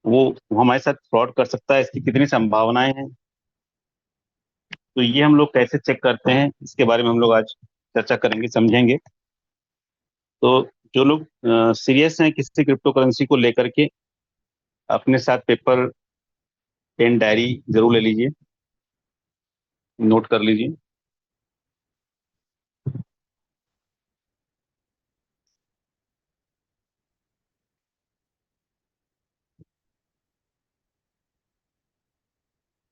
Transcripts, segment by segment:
वो हमारे साथ फ्रॉड कर सकता है, इसकी कितनी संभावनाएं हैं। तो ये हम लोग कैसे चेक करते हैं, इसके बारे में हम लोग आज चर्चा करेंगे, समझेंगे। तो जो लोग सीरियस हैं किसी क्रिप्टो करेंसी को लेकर के, अपने साथ पेपर पेन डायरी जरूर ले लीजिए, नोट कर लीजिए।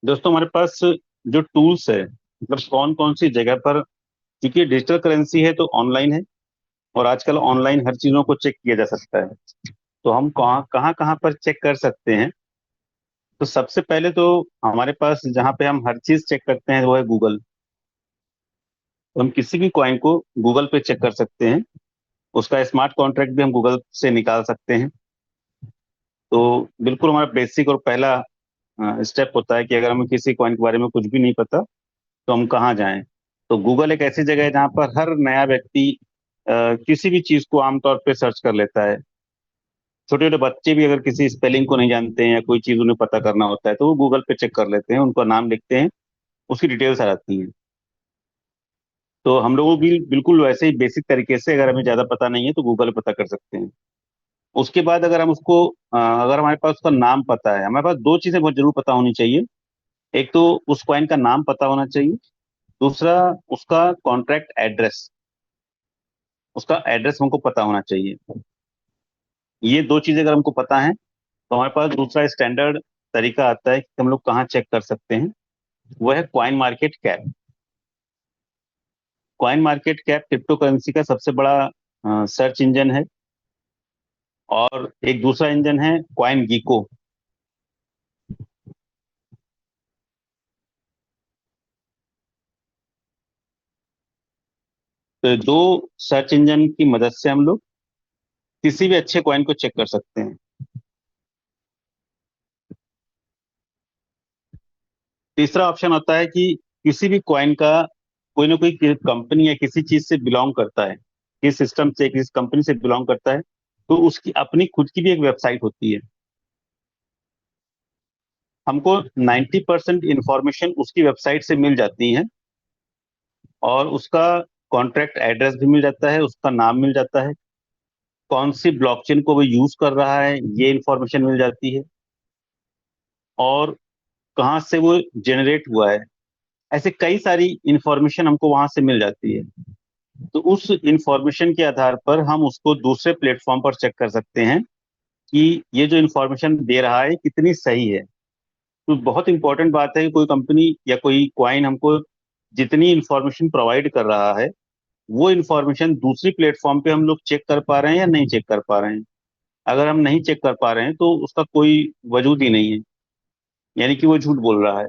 दोस्तों, हमारे पास जो टूल्स है, मतलब कौन कौन सी जगह पर, क्योंकि डिजिटल करेंसी है तो ऑनलाइन है, और आजकल ऑनलाइन हर चीजों को चेक किया जा सकता है। तो हम कहाँ कहाँ कहाँ पर चेक कर सकते हैं? तो सबसे पहले तो हमारे पास जहाँ पे हम हर चीज चेक करते हैं वो है गूगल। तो हम किसी भी कॉइन को गूगल पे चेक कर सकते हैं। उसका स्मार्ट कॉन्ट्रैक्ट भी हम गूगल से निकाल सकते हैं। तो बिल्कुल हमारा बेसिक और पहला स्टेप होता है कि अगर हमें किसी कॉइन के बारे में कुछ भी नहीं पता तो हम कहाँ जाएं। तो गूगल एक ऐसी जगह है जहाँ पर हर नया व्यक्ति किसी भी चीज को आमतौर पे सर्च कर लेता है। छोटे छोटे बच्चे भी अगर किसी स्पेलिंग को नहीं जानते हैं या कोई चीज उन्हें पता करना होता है तो वो गूगल पे चेक कर लेते हैं, उनका नाम लिखते हैं, उसकी डिटेल्स आ जाती हैं। तो हम लोगों भी बिल्कुल वैसे ही बेसिक तरीके से, अगर हमें ज्यादा पता नहीं है तो गूगल पे पता कर सकते हैं। उसके बाद अगर हम उसको अगर हमारे पास उसका नाम पता है, हमारे पास दो चीजें बहुत जरूर पता होनी चाहिए। एक तो उस कॉइन का नाम पता होना चाहिए, दूसरा उसका कॉन्ट्रैक्ट एड्रेस, उसका एड्रेस हमको पता होना चाहिए। ये दो चीजें अगर हमको पता है तो हमारे पास दूसरा स्टैंडर्ड तरीका आता है कि हम लोग कहाँ चेक कर सकते हैं। वो है coin market cap. Coin market cap crypto currency का सबसे बड़ा सर्च इंजन है। और एक दूसरा इंजन है कॉइन गीको। तो दो सर्च इंजन की मदद से हम लोग किसी भी अच्छे कॉइन को चेक कर सकते हैं। तीसरा ऑप्शन होता है कि किसी भी कॉइन का कोई ना कोई कंपनी या किसी चीज से बिलोंग करता है, किस सिस्टम से, किस कंपनी से बिलोंग करता है, तो उसकी अपनी खुद की भी एक वेबसाइट होती है। हमको 90% इंफॉर्मेशन उसकी वेबसाइट से मिल जाती है, और उसका कॉन्ट्रैक्ट एड्रेस भी मिल जाता है, उसका नाम मिल जाता है, कौन सी ब्लॉकचेन को वो यूज कर रहा है ये इंफॉर्मेशन मिल जाती है, और कहाँ से वो जनरेट हुआ है। ऐसे कई सारी इंफॉर्मेशन हमको वहां से मिल जाती है। तो उस इंफॉर्मेशन के आधार पर हम उसको दूसरे प्लेटफॉर्म पर चेक कर सकते हैं कि ये जो इंफॉर्मेशन दे रहा है कितनी सही है। तो बहुत इंपॉर्टेंट बात है कि कोई कंपनी या कोई क्वाइन हमको जितनी इंफॉर्मेशन प्रोवाइड कर रहा है, वो इंफॉर्मेशन दूसरी प्लेटफॉर्म पे हम लोग चेक कर पा रहे हैं या नहीं चेक कर पा रहे हैं। अगर हम नहीं चेक कर पा रहे हैं तो उसका कोई वजूद ही नहीं है, यानी कि वो झूठ बोल रहा है।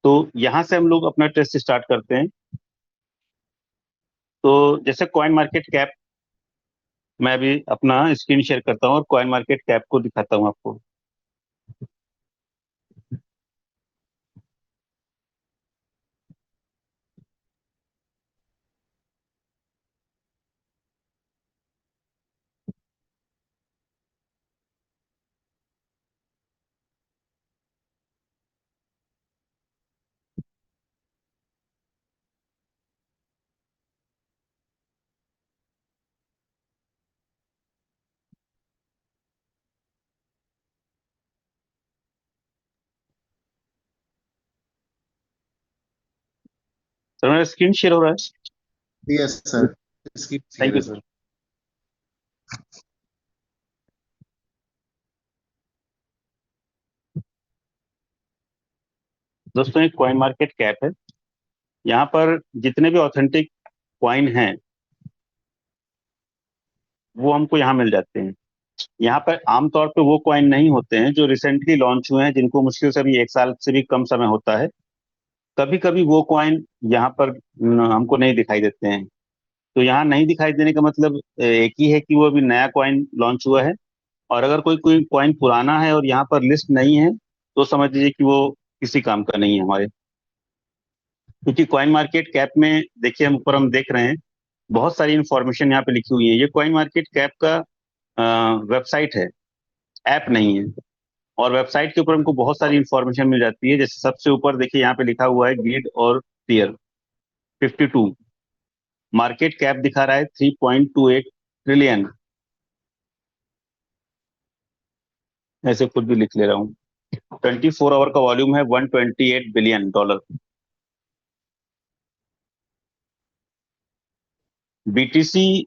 तो यहाँ से हम लोग अपना टेस्ट स्टार्ट करते हैं। तो जैसे कॉइन मार्केट कैप, मैं अभी अपना स्क्रीन शेयर करता हूँ और कॉइन मार्केट कैप को दिखाता हूँ आपको। सर, मेरा स्क्रीन शेयर हो रहा है? यस सर, इसकी थैंक क्लियर है यू। सर। दोस्तों, एक कॉइन मार्केट कैप है। यहाँ पर जितने भी ऑथेंटिक कॉइन हैं वो हमको यहाँ मिल जाते हैं। यहाँ पर आमतौर पे वो कॉइन नहीं होते हैं जो रिसेंटली लॉन्च हुए हैं, जिनको मुश्किल से अभी एक साल से भी कम समय होता है। कभी कभी वो कॉइन यहाँ पर हमको नहीं दिखाई देते हैं। तो यहाँ नहीं दिखाई देने का मतलब एक ही है कि वो अभी नया कॉइन लॉन्च हुआ है। और अगर कोई कोई कॉइन पुराना है और यहाँ पर लिस्ट नहीं है तो समझ लीजिए कि वो किसी काम का नहीं है हमारे। क्योंकि कॉइन मार्केट कैप में देखिए, हम ऊपर हम देख रहे हैं बहुत सारी इंफॉर्मेशन यहाँ पे लिखी हुई है। ये कॉइन मार्केट कैप का वेबसाइट है। ऐप नहीं है। और वेबसाइट के ऊपर हमको बहुत सारी इंफॉर्मेशन मिल जाती है। जैसे सबसे ऊपर देखिए यहाँ पे लिखा हुआ है ग्रिड और टियर 52। मार्केट कैप दिखा रहा है 3.28 ट्रिलियन। ऐसे खुद भी लिख ले रहा हूँ। 24 आवर का वॉल्यूम है 128 billion dollar. BTC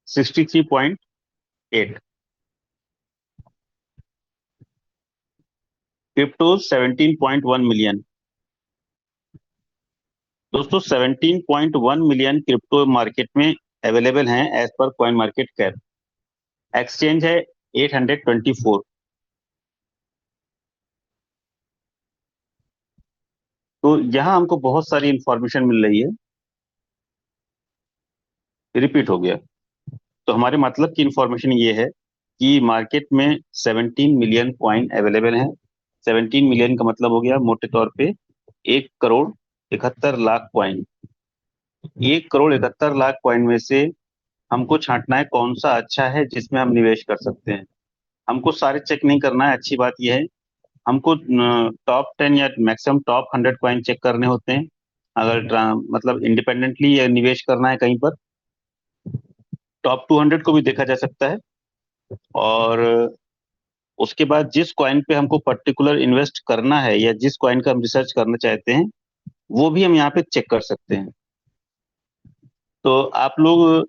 63.8। Crypto 17.1 million. दोस्तों 17.1 मिलियन क्रिप्टो मार्केट में अवेलेबल हैं as per CoinMarketCap. Exchange है 824। तो यहाँ हमको बहुत सारी इंफॉर्मेशन मिल रही है। रिपीट हो गया। तो हमारे मतलब की इंफॉर्मेशन ये है कि मार्केट में 17 मिलियन कॉइन अवेलेबल हैं। 17 मिलियन का मतलब हो गया मोटे तौर पे 1 करोड़ 71 लाख कॉइन। 1 करोड़ 71 लाख कॉइन में से हमको छांटना है कौन सा अच्छा है जिसमें हम निवेश कर सकते हैं। हमको सारे चेक नहीं करना है। अच्छी बात यह है हमको टॉप 10 या मैक्सिमम टॉप 100 कॉइन चेक करने होते हैं। अगर मतलब इंडिपेंडेंटली निवेश करना है कहीं पर, टॉप 200 को भी देखा जा सकता है। और उसके बाद जिस कॉइन पे हमको पर्टिकुलर इन्वेस्ट करना है या जिस कॉइन का हम रिसर्च करना चाहते हैं वो भी हम यहाँ पे चेक कर सकते हैं। तो आप लोग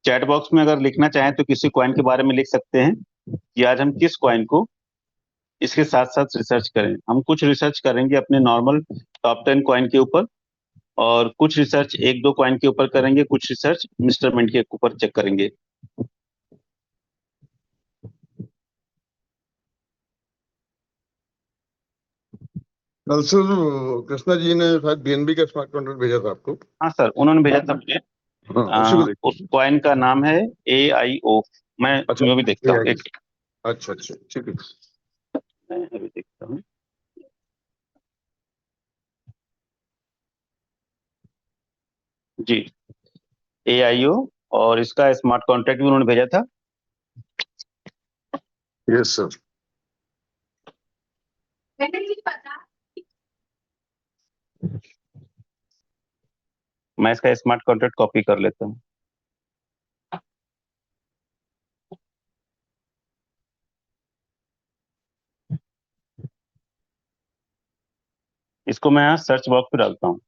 चैट बॉक्स में अगर लिखना चाहें तो किसी कॉइन के बारे में लिख सकते हैं कि आज हम किस कॉइन को इसके साथ साथ रिसर्च करें। हम कुछ रिसर्च करेंगे अपने नॉर्मल टॉप 10 कॉइन के ऊपर, और कुछ रिसर्च एक दो कॉइन के ऊपर करेंगे, कुछ रिसर्च मिस्टर मिंट के ऊपर चेक करेंगे। कल सर कृष्णा जी ने शायद बीएनबी का स्मार्ट कॉन्ट्रैक्ट भेजा था आपको। हाँ सर, उन्होंने भेजा था मुझे। हाँ, उसी को देखिए। उस कॉइन का नाम है AIO। मैं अच्छा, जो भी देखता हूँ, AI एक अच्छा अच्छा ठीक है। मैं अभी देखता हूँ। जी, AIO। और इसका स्मार्ट कॉन्ट्रैक्ट भी उन्होंने भेजा था। Yes sir. मैं इसका स्मार्ट कॉन्ट्रैक्ट कॉपी कर लेता हूँ। इसको मैं यहाँ सर्च बॉक्स पे डालता हूँ।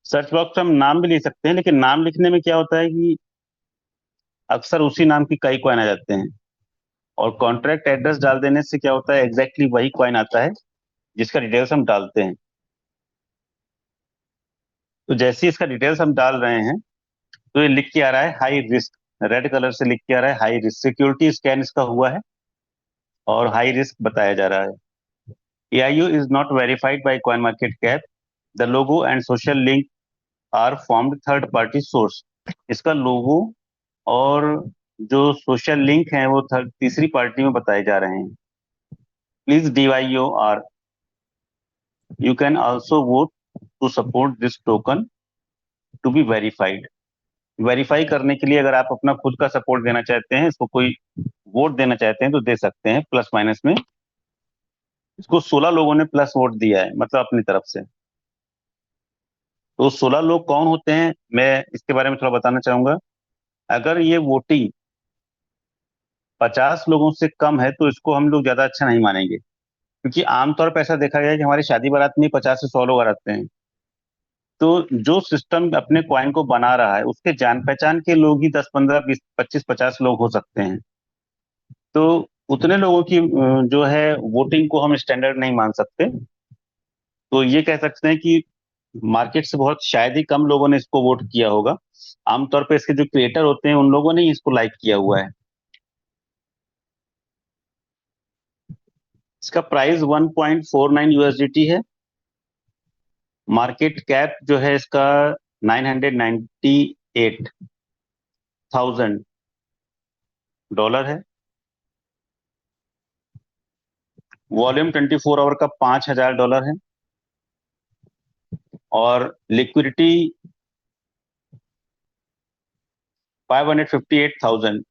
सर्च बॉक्स पे हम नाम भी लिख सकते हैं, लेकिन नाम लिखने में क्या होता है कि अक्सर उसी नाम की कई कॉइन आ जाते हैं। और कॉन्ट्रैक्ट एड्रेस डाल देने से क्या होता है, एग्जैक्टली वही कॉइन आता है जिसका डिटेल्स हम डालते हैं। तो जैसे ही इसका डिटेल्स हम डाल रहे हैं तो ये लिख के आ रहा है हाई रिस्क। रेड कलर से लिख के आ रहा है हाई रिस्क। सिक्योरिटी स्कैन इसका हुआ है और हाई रिस्क बताया जा रहा है। AIO is not verified by CoinMarketCap. The logo and social link are formed third party source. इसका लोगो और जो सोशल लिंक है वो तीसरी पार्टी में बताए जा रहे हैं। Please DYOR, you can also vote to support this token to be verified. Verify करने के लिए अगर आप अपना खुद का सपोर्ट देना चाहते हैं, इसको कोई वोट देना चाहते हैं तो दे सकते हैं प्लस माइनस में। इसको 16 लोगों ने प्लस वोट दिया है, मतलब अपनी तरफ से। तो 16 लोग कौन होते हैं मैं इसके बारे में थोड़ा बताना चाहूंगा। अगर ये वोटिंग 50 लोगों से कम है तो इसको हम लोग ज्यादा अच्छा नहीं मानेंगे, क्योंकि आमतौर पर ऐसा देखा गया है कि हमारी शादी बारात में 50 से 100 लोग आते हैं। तो जो सिस्टम अपने क्वाइन को बना रहा है उसके जान पहचान के लोग ही 10 15 20 25 50 लोग हो सकते हैं। तो उतने लोगों की जो है वोटिंग को हम स्टैंडर्ड नहीं मान सकते। तो ये कह सकते हैं कि मार्केट से बहुत शायद ही कम लोगों ने इसको वोट किया होगा। आमतौर पे इसके जो क्रिएटर होते हैं उन लोगों ने ही इसको लाइक किया हुआ है। इसका प्राइस 1.49 USDT है। मार्केट कैप जो है इसका 998,000 डॉलर है। वॉल्यूम 24 आवर का 5,000 डॉलर है। और लिक्विडिटी 558,000।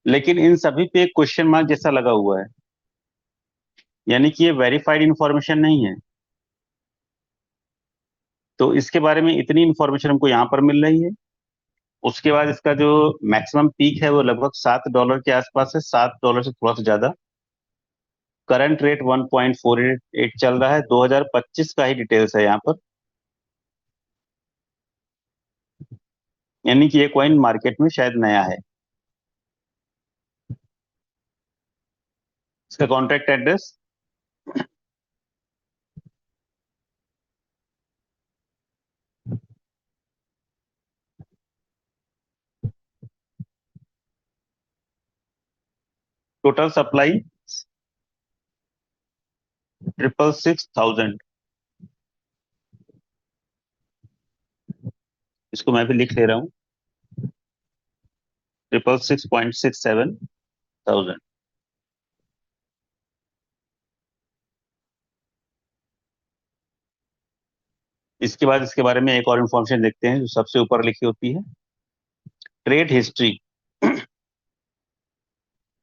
लेकिन इन सभी पे एक क्वेश्चन मार्क जैसा लगा हुआ है, यानी कि ये वेरीफाइड इंफॉर्मेशन नहीं है। तो इसके बारे में इतनी इंफॉर्मेशन हमको यहाँ पर मिल रही है। उसके बाद इसका जो मैक्सिमम पीक है वो लगभग $7 के आसपास है, $7 से थोड़ा सा ज्यादा। करंट रेट 1.48 चल रहा है। 2025 का ही डिटेल्स है यहाँ पर, यानी कि ये कॉइन मार्केट में शायद नया है। इसका कॉन्ट्रैक्ट एड्रेस टोटल सप्लाई 666,000। इसको मैं भी लिख ले रहा हूँ, 666.67,000। इसके बाद इसके बारे में एक और इन्फॉर्मेशन देखते हैं जो सबसे ऊपर लिखी होती है, ट्रेड हिस्ट्री।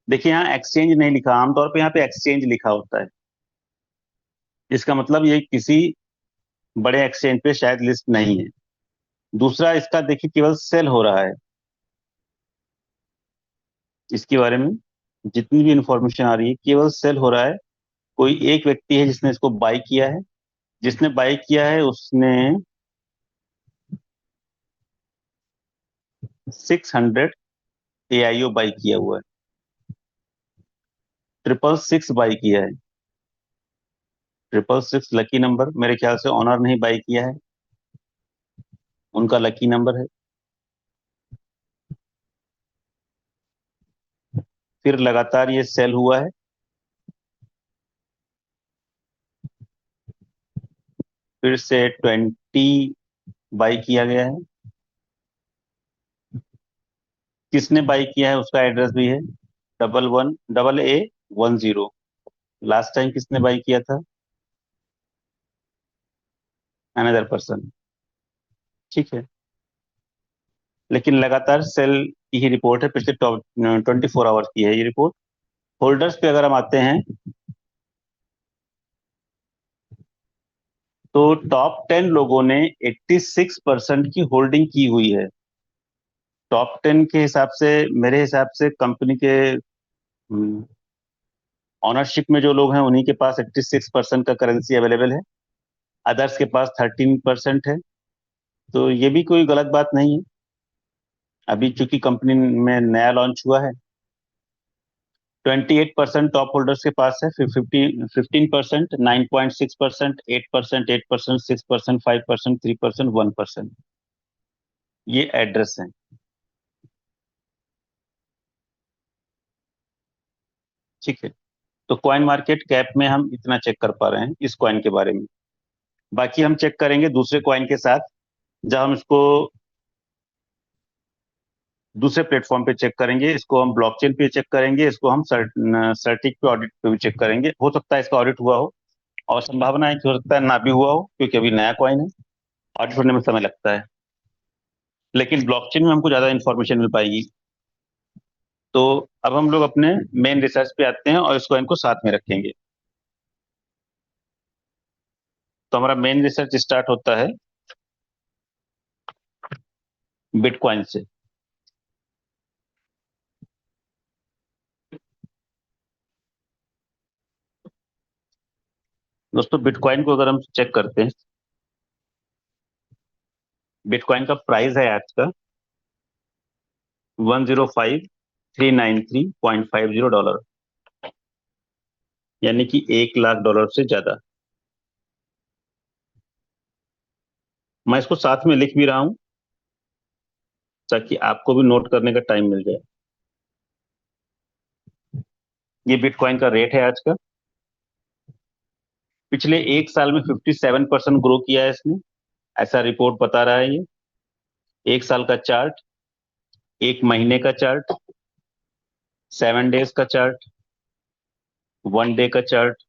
देखिए यहाँ एक्सचेंज नहीं लिखा, आमतौर पे यहाँ पे एक्सचेंज लिखा होता है। इसका मतलब ये किसी बड़े एक्सचेंज पे शायद लिस्ट नहीं है। दूसरा, इसका देखिए केवल सेल हो रहा है। इसके बारे में जितनी भी इंफॉर्मेशन आ रही है केवल सेल हो रहा है। कोई एक व्यक्ति है जिसने इसको बाई किया है। जिसने बाई किया है उसने 600 AIO बाई किया हुआ है। 666 बाई किया है। 666 लकी नंबर, मेरे ख्याल से ऑनर नहीं बाई किया है, उनका लकी नंबर है। फिर लगातार ये सेल हुआ है। फिर से 20 बाई किया गया है। किसने बाई किया है उसका एड्रेस भी है, 11AA10। लास्ट टाइम किसने बाई किया था, अनदर पर्सन। ठीक है, लेकिन लगातार सेल की ही रिपोर्ट है, पिछले 24 आवर्स की है ये रिपोर्ट। होल्डर्स पे अगर हम आते हैं तो टॉप 10 लोगों ने 86% की होल्डिंग की हुई है। टॉप 10 के हिसाब से, मेरे हिसाब से कंपनी के ऑनरशिप में जो लोग हैं उन्हीं के पास 86% का करेंसी अवेलेबल है। अदर्स के पास 13% है। तो ये भी कोई गलत बात नहीं है। अभी चूंकि कंपनी में नया लॉन्च हुआ है, 28% टॉप होल्डर्स के पास है, फिर 15%, 9.6%, 8%, 8%, 6%, 5%, 3%, 1%। ये एड्रेस है। ठीक है, तो कॉइन मार्केट कैप में हम इतना चेक कर पा रहे हैं इस कॉइन के बारे में। बाकी हम चेक करेंगे दूसरे कॉइन के साथ, जब हम इसको दूसरे प्लेटफॉर्म पे चेक करेंगे। इसको हम ब्लॉकचेन पे चेक करेंगे, इसको हम सर्टिक पे ऑडिट पे भी चेक करेंगे। हो सकता है इसका ऑडिट हुआ हो, और संभावना है कि हो सकता है ना भी हुआ हो, क्योंकि अभी नया कॉइन है, ऑडिट होने में समय लगता है। लेकिन ब्लॉकचेन में हमको ज्यादा इंफॉर्मेशन मिल पाएगी। तो अब हम लोग अपने मेन रिसर्च पे आते हैं और इस कॉइन को साथ में रखेंगे। तो हमारा मेन रिसर्च स्टार्ट होता है बिटकॉइन से। दोस्तों बिटकॉइन को अगर हम चेक करते हैं, बिटकॉइन का प्राइस है आज का $105,393.50, यानी कि $1,00,000 से ज्यादा। मैं इसको साथ में लिख भी रहा हूं ताकि आपको भी नोट करने का टाइम मिल जाए। ये बिटकॉइन का रेट है आज का। पिछले एक साल में 57% ग्रो किया है इसने, ऐसा रिपोर्ट बता रहा है ये। एक साल का चार्ट, एक महीने का चार्ट, 7 डेज का चार्ट, 1 डे का चार्ट।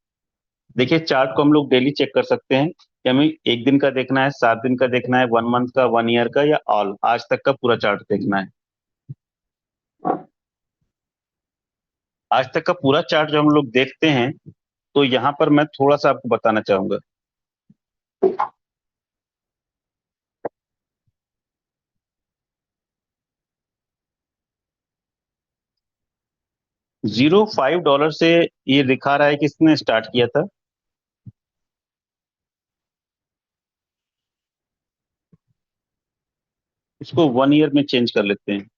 देखिए चार्ट को हम लोग डेली चेक कर सकते हैं कि हमें एक दिन का देखना है, 7 दिन का देखना है, 1 मंथ का, 1 ईयर का, या ऑल आज तक का पूरा चार्ट देखना है। आज तक का पूरा चार्ट जो हम लोग देखते हैं, तो यहाँ पर मैं थोड़ा सा आपको बताना चाहूंगा। $0.5 से ये दिखा रहा है कि इसने स्टार्ट किया था। इसको 1 ईयर में चेंज कर लेते हैं।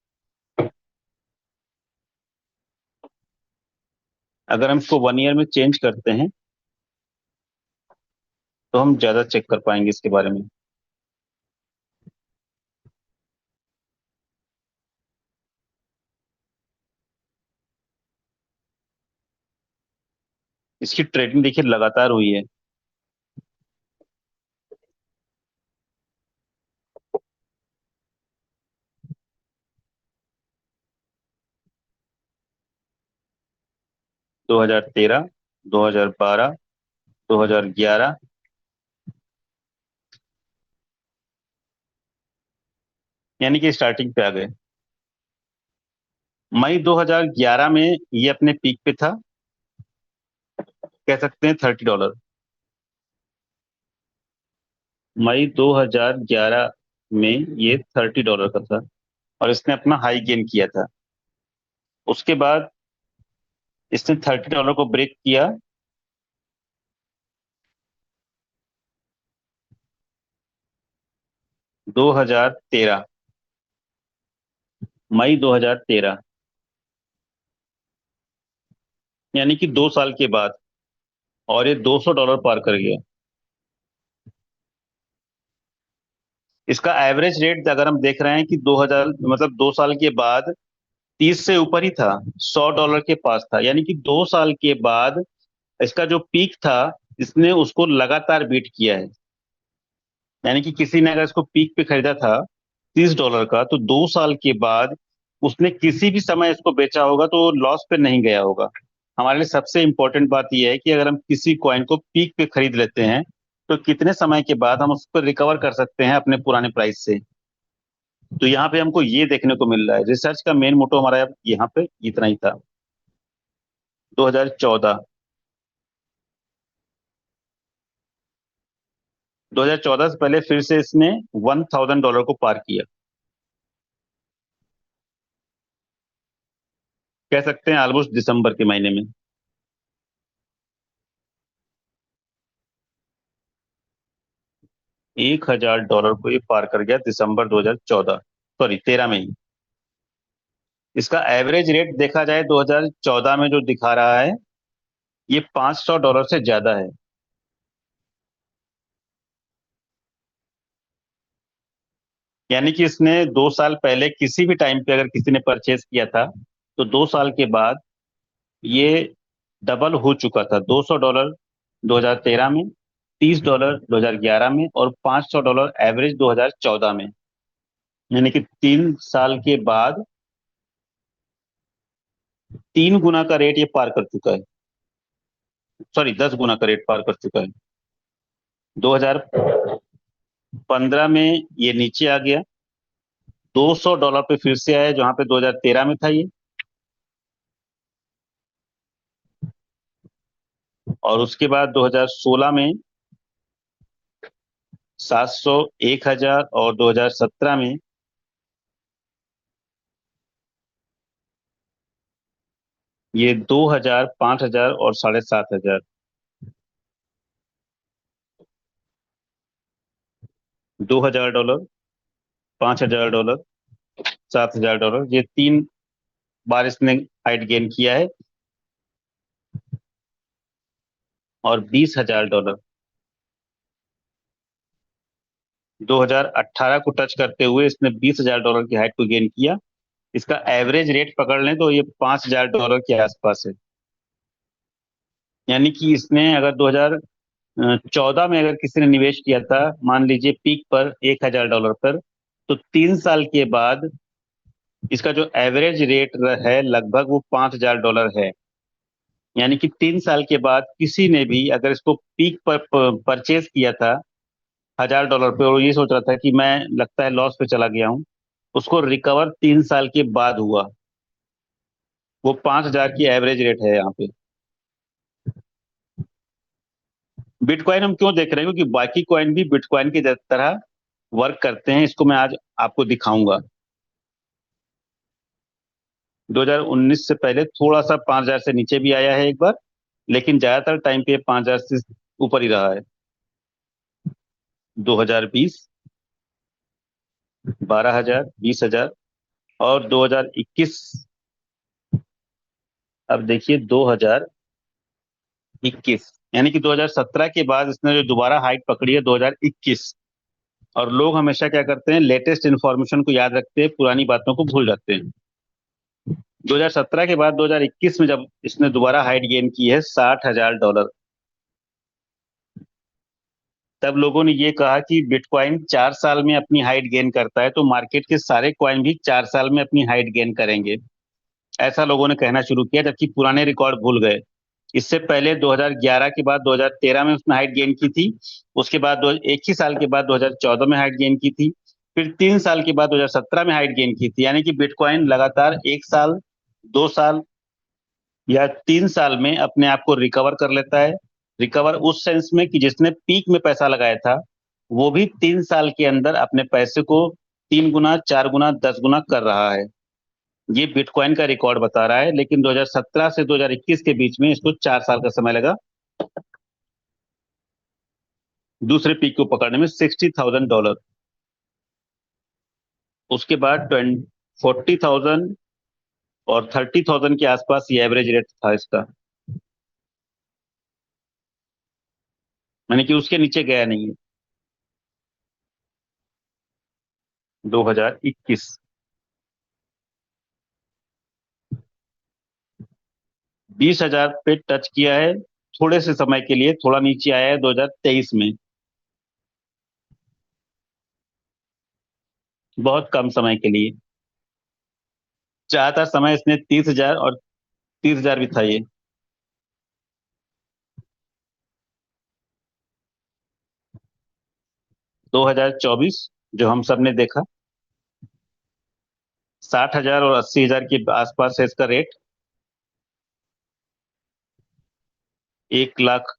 अगर हम इसको 1 ईयर में चेंज करते हैं तो हम ज्यादा चेक कर पाएंगे इसके बारे में। इसकी ट्रेडिंग देखिए लगातार हुई है। दो हजार तेरह, 2012, 2011, यानी कि स्टार्टिंग पे आ गए। मई 2011 में ये अपने पीक पे था, कह सकते हैं $30। मई 2011 में ये $30 का था और इसने अपना हाई गेन किया था। उसके बाद इसने $30 को ब्रेक किया। 2013, मई 2013, यानी कि 2 साल के बाद, और ये $200 पार कर गया। इसका एवरेज रेट अगर हम देख रहे हैं कि 2000 मतलब 2 साल के बाद 30 से ऊपर ही था, $100 के पास था, यानी कि 2 साल के बाद इसका जो पीक था इसने उसको लगातार बीट किया है। यानी कि किसी ने अगर इसको पीक पे खरीदा था $30 का, तो 2 साल के बाद उसने किसी भी समय इसको बेचा होगा तो लॉस पे नहीं गया होगा। हमारे लिए सबसे इंपॉर्टेंट बात यह है कि अगर हम किसी कॉइन को पीक पे खरीद लेते हैं तो कितने समय के बाद हम उस पर रिकवर कर सकते हैं अपने पुराने प्राइस से। तो यहाँ पे हमको ये देखने को मिल रहा है। रिसर्च का मेन मोटो हमारा यहाँ पे इतना ही था। 2014, 2014 से पहले फिर से इसने $1000 को पार किया, कह सकते हैं ऑलमोस्ट दिसंबर के महीने में। $1000 को ये पार कर गया दिसंबर 2014, सॉरी 13 में ही। इसका एवरेज रेट देखा जाए 2014 में जो दिखा रहा है, ये $500 से ज्यादा है। यानी कि इसने 2 साल पहले किसी भी टाइम पे अगर किसी ने परचेस किया था, तो 2 साल के बाद ये डबल हो चुका था। $200 2013 में, $30 2011 में, और $500 एवरेज 2014 में। यानी कि 3 साल के बाद 3 गुना का रेट ये पार कर चुका है। सॉरी, 10 गुना का रेट पार कर चुका है। 2015 में ये नीचे आ गया, $200 पे फिर से आया, जहां पे 2013 में था ये। और उसके बाद 2016 में 700, 1000, और 2017 में ये 2000, 5000 और $7500। $2000, $5000, $7000, ये 3 बार इसने हाइट गेन किया है। और $20000 2018 को टच करते हुए इसने $20000 की हाइट को गेन किया। इसका एवरेज रेट पकड़ लें तो ये $5000 के आसपास है। यानी कि इसने अगर 2014 में अगर किसी ने निवेश किया था, मान लीजिए पीक पर $1000 पर, तो 3 साल के बाद इसका जो एवरेज रेट है लगभग वो $5000 है। यानी कि 3 साल के बाद किसी ने भी अगर इसको पीक पर परचेज किया था $1000 पे, और ये सोच रहा था कि मैं लगता है लॉस पे चला गया हूँ, उसको रिकवर 3 साल के बाद हुआ। वो 5,000 की एवरेज रेट है यहाँ पे। बिटकॉइन हम क्यों देख रहे हैं, क्योंकि बाकी कॉइन भी बिटकॉइन की तरह वर्क करते हैं। इसको मैं आज आपको दिखाऊंगा। 2019 से पहले थोड़ा सा 5,000 से नीचे भी आया है एक बार, लेकिन ज्यादातर टाइम पे 5,000 से ऊपर ही रहा है। 2020, 12,000, 20,000 और 2021। अब देखिए 2021, यानी कि 2017 के बाद इसने जो दोबारा हाइट पकड़ी है 2021। और लोग हमेशा क्या करते हैं, लेटेस्ट इंफॉर्मेशन को याद रखते हैं, पुरानी बातों को भूल जाते हैं। 2017 के बाद 2021 में जब इसने दोबारा हाइट गेन की है $60,000, तब लोगों ने ये कहा कि बिटकॉइन 4 साल में अपनी हाइट गेन करता है, तो मार्केट के सारे कॉइन भी 4 साल में अपनी हाइट गेन करेंगे। ऐसा लोगों ने कहना शुरू किया, जबकि पुराने रिकॉर्ड भूल गए। इससे पहले 2011 के बाद 2013 में उसने हाइट गेन की थी। उसके बाद एक ही साल के बाद 2014 में हाइट गेन की थी। फिर 3 साल के बाद 2017 में हाइट गेन की थी। यानी कि बिटकॉइन लगातार 1 साल, 2 साल या 3 साल में अपने आप को रिकवर कर लेता है। रिकवर उस सेंस में कि जिसने पीक में पैसा लगाया था, वो भी 3 साल के अंदर अपने पैसे को 3 गुना, 4 गुना, 10 गुना कर रहा है। ये बिटकॉइन का रिकॉर्ड बता रहा है। लेकिन 2017 से 2021 के बीच में इसको 4 साल का समय लगा दूसरे पीक को पकड़ने में, $60,000। उसके बाद 40,000 और 30,000 के आसपास ये एवरेज रेट था इसका, यानी कि उसके नीचे गया नहीं है। 2021, 20,000 पे टच किया है थोड़े से समय के लिए, थोड़ा नीचे आया है 2023 में, बहुत कम समय के लिए। ज्यादातर समय इसने 30,000 और 30,000 भी था ये। 2024 जो हम सब ने देखा, 60,000 और 80,000 के आसपास है इसका रेट। 1,00,000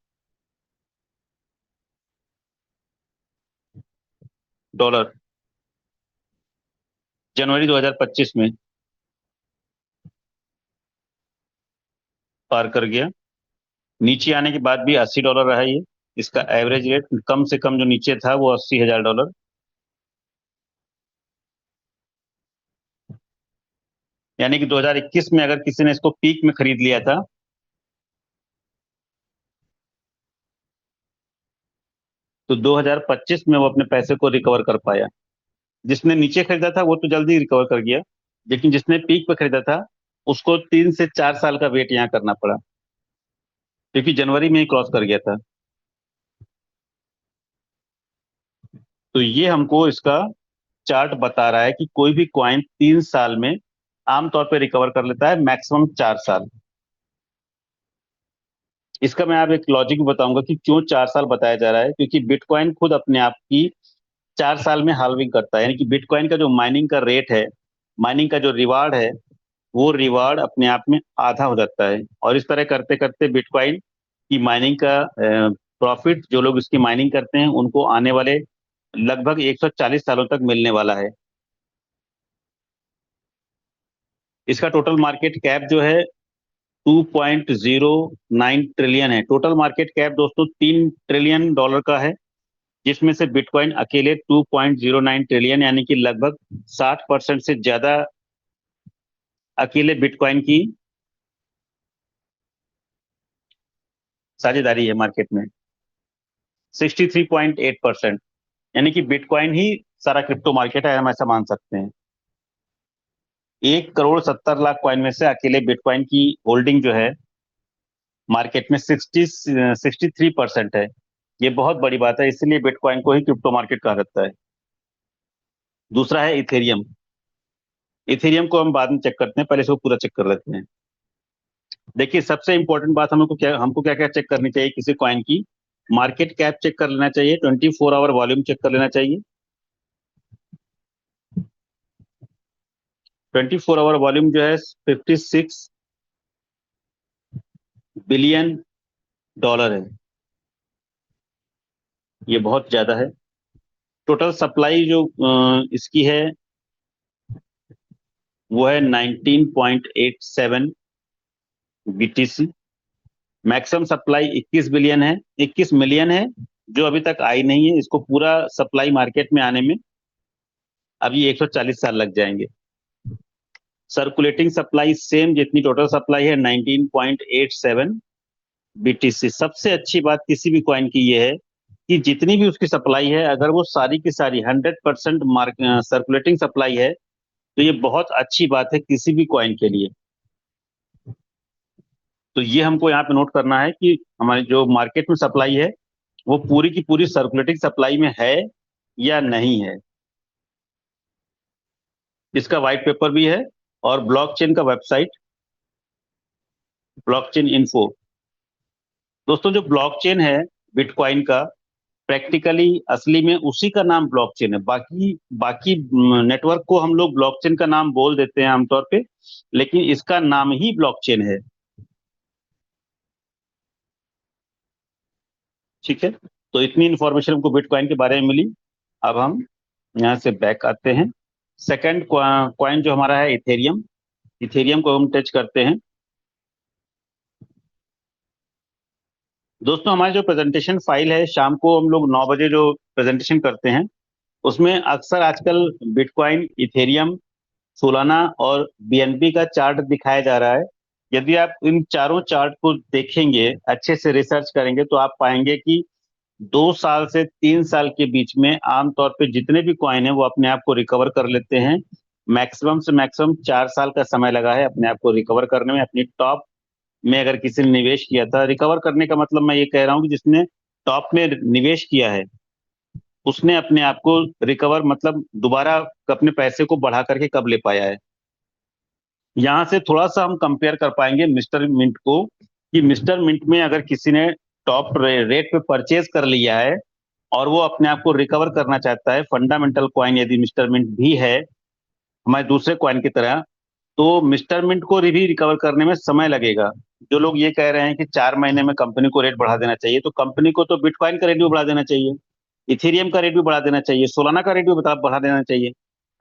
डॉलर जनवरी 2025 में पार कर गया। नीचे आने के बाद भी $80 रहा ये। इसका एवरेज रेट कम से कम जो नीचे था वो $80,000। यानी कि 2021 में अगर किसी ने इसको पीक में खरीद लिया था, तो 2025 में वो अपने पैसे को रिकवर कर पाया। जिसने नीचे खरीदा था वो तो जल्दी रिकवर कर गया, लेकिन जिसने पीक पे खरीदा था उसको 3 से 4 साल का वेट यहाँ करना पड़ा, क्योंकि जनवरी में ही क्रॉस कर गया था। तो ये हमको इसका चार्ट बता रहा है कि कोई भी क्वाइन 3 साल में आमतौर पर रिकवर कर लेता है, मैक्सिमम 4 साल। इसका मैं आप एक लॉजिक बताऊंगा कि क्यों 4 साल बताया जा रहा है। क्योंकि बिटकॉइन खुद अपने आप की 4 साल में हाल्विंग करता है। यानी कि बिटकॉइन का जो माइनिंग का रेट है, माइनिंग का जो रिवार्ड है, वो रिवार्ड अपने आप में आधा हो जाता है। और इस तरह करते करते बिटकॉइन की माइनिंग का प्रॉफिट, जो लोग इसकी माइनिंग करते हैं उनको आने वाले लगभग 140 सालों तक मिलने वाला है। इसका टोटल मार्केट कैप जो है 2.09 ट्रिलियन है। टोटल मार्केट कैप दोस्तों $3 ट्रिलियन का है, जिसमें से बिटकॉइन अकेले 2.09 ट्रिलियन, यानी कि लगभग 60% से ज्यादा अकेले बिटकॉइन की साझेदारी है मार्केट में, 63.8%। यानी कि बिटकॉइन ही सारा क्रिप्टो मार्केट है, हम ऐसा मान सकते हैं। 1,70,00,000 कॉइन में से अकेले बिटकॉइन की होल्डिंग जो है मार्केट में 63% है। ये बहुत बड़ी बात है, इसलिए बिटकॉइन को ही क्रिप्टो मार्केट कहा जाता है। दूसरा है इथेरियम। इथेरियम को हम बाद में चेक करते हैं, पहले इसको पूरा चेक कर लेते हैं। देखिए सबसे इंपॉर्टेंट बात हमको क्या क्या चेक करनी चाहिए किसी कॉइन की। मार्केट कैप चेक कर लेना चाहिए, 24 आवर वॉल्यूम चेक कर लेना चाहिए। 24 आवर वॉल्यूम जो है 56 बिलियन डॉलर है। ये बहुत ज्यादा है। टोटल सप्लाई जो इसकी है वो है 19.87 BTC। मैक्सिमम सप्लाई 21 बिलियन है, 21 मिलियन है, जो अभी तक आई नहीं है। इसको पूरा सप्लाई मार्केट में आने में अभी 140 साल लग जाएंगे। सर्कुलेटिंग सप्लाई सेम जितनी टोटल सप्लाई है 19.87 BTC। सबसे अच्छी बात किसी भी कॉइन की ये है कि जितनी भी उसकी सप्लाई है, अगर वो सारी की सारी 100% सर्कुलेटिंग सप्लाई है तो ये बहुत अच्छी बात है किसी भी कॉइन के लिए। तो ये हमको यहाँ पे नोट करना है कि हमारी जो मार्केट में सप्लाई है वो पूरी की पूरी सर्कुलेटिंग सप्लाई में है या नहीं है। इसका व्हाइट पेपर भी है और ब्लॉकचेन का वेबसाइट ब्लॉकचेन इन्फो। दोस्तों जो ब्लॉकचेन है बिटकॉइन का, प्रैक्टिकली असली में उसी का नाम ब्लॉकचेन है। बाकी बाकी नेटवर्क को हम लोग ब्लॉकचेन का नाम बोल देते हैं आमतौर पे, लेकिन इसका नाम ही ब्लॉकचेन है। ठीक है, तो इतनी इंफॉर्मेशन हमको बिटकॉइन के बारे में मिली। अब हम यहाँ से बैक आते हैं। सेकंड कॉइन जो हमारा है इथेरियम। इथेरियम को हम टच करते हैं। दोस्तों हमारी जो प्रेजेंटेशन फाइल है, शाम को हम लोग 9 बजे जो प्रेजेंटेशन करते हैं उसमें अक्सर आजकल बिटकॉइन, इथेरियम, सोलाना और बीएनबी का चार्ट दिखाया जा रहा है। यदि आप इन चारों चार्ट को देखेंगे, अच्छे से रिसर्च करेंगे, तो आप पाएंगे कि 2 साल से 3 साल के बीच में आमतौर पे जितने भी कॉइन है वो अपने आप को रिकवर कर लेते हैं। मैक्सिमम से मैक्सिमम 4 साल का समय लगा है अपने आप को रिकवर करने में। अपनी टॉप में अगर किसी ने निवेश किया था, रिकवर करने का मतलब मैं ये कह रहा हूँ कि जिसने टॉप में निवेश किया है उसने अपने आप को रिकवर मतलब दोबारा अपने पैसे को बढ़ा करके कब ले पाया है। यहाँ से थोड़ा सा हम कंपेयर कर पाएंगे मिस्टर मिंट को, कि मिस्टर मिंट में अगर किसी ने टॉप रेट पे परचेज कर लिया है और वो अपने आप को रिकवर करना चाहता है, फंडामेंटल कॉइन यदि मिस्टर मिंट भी है हमारे दूसरे कॉइन की तरह, तो मिस्टर मिंट को भी रिकवर करने में समय लगेगा। जो लोग ये कह रहे हैं कि 4 महीने में कंपनी को रेट बढ़ा देना चाहिए, तो कंपनी को तो बिटकॉइन का रेट भी बढ़ा देना चाहिए, इथेरियम का रेट भी बढ़ा देना चाहिए, सोलाना का रेट भी बढ़ा देना चाहिए।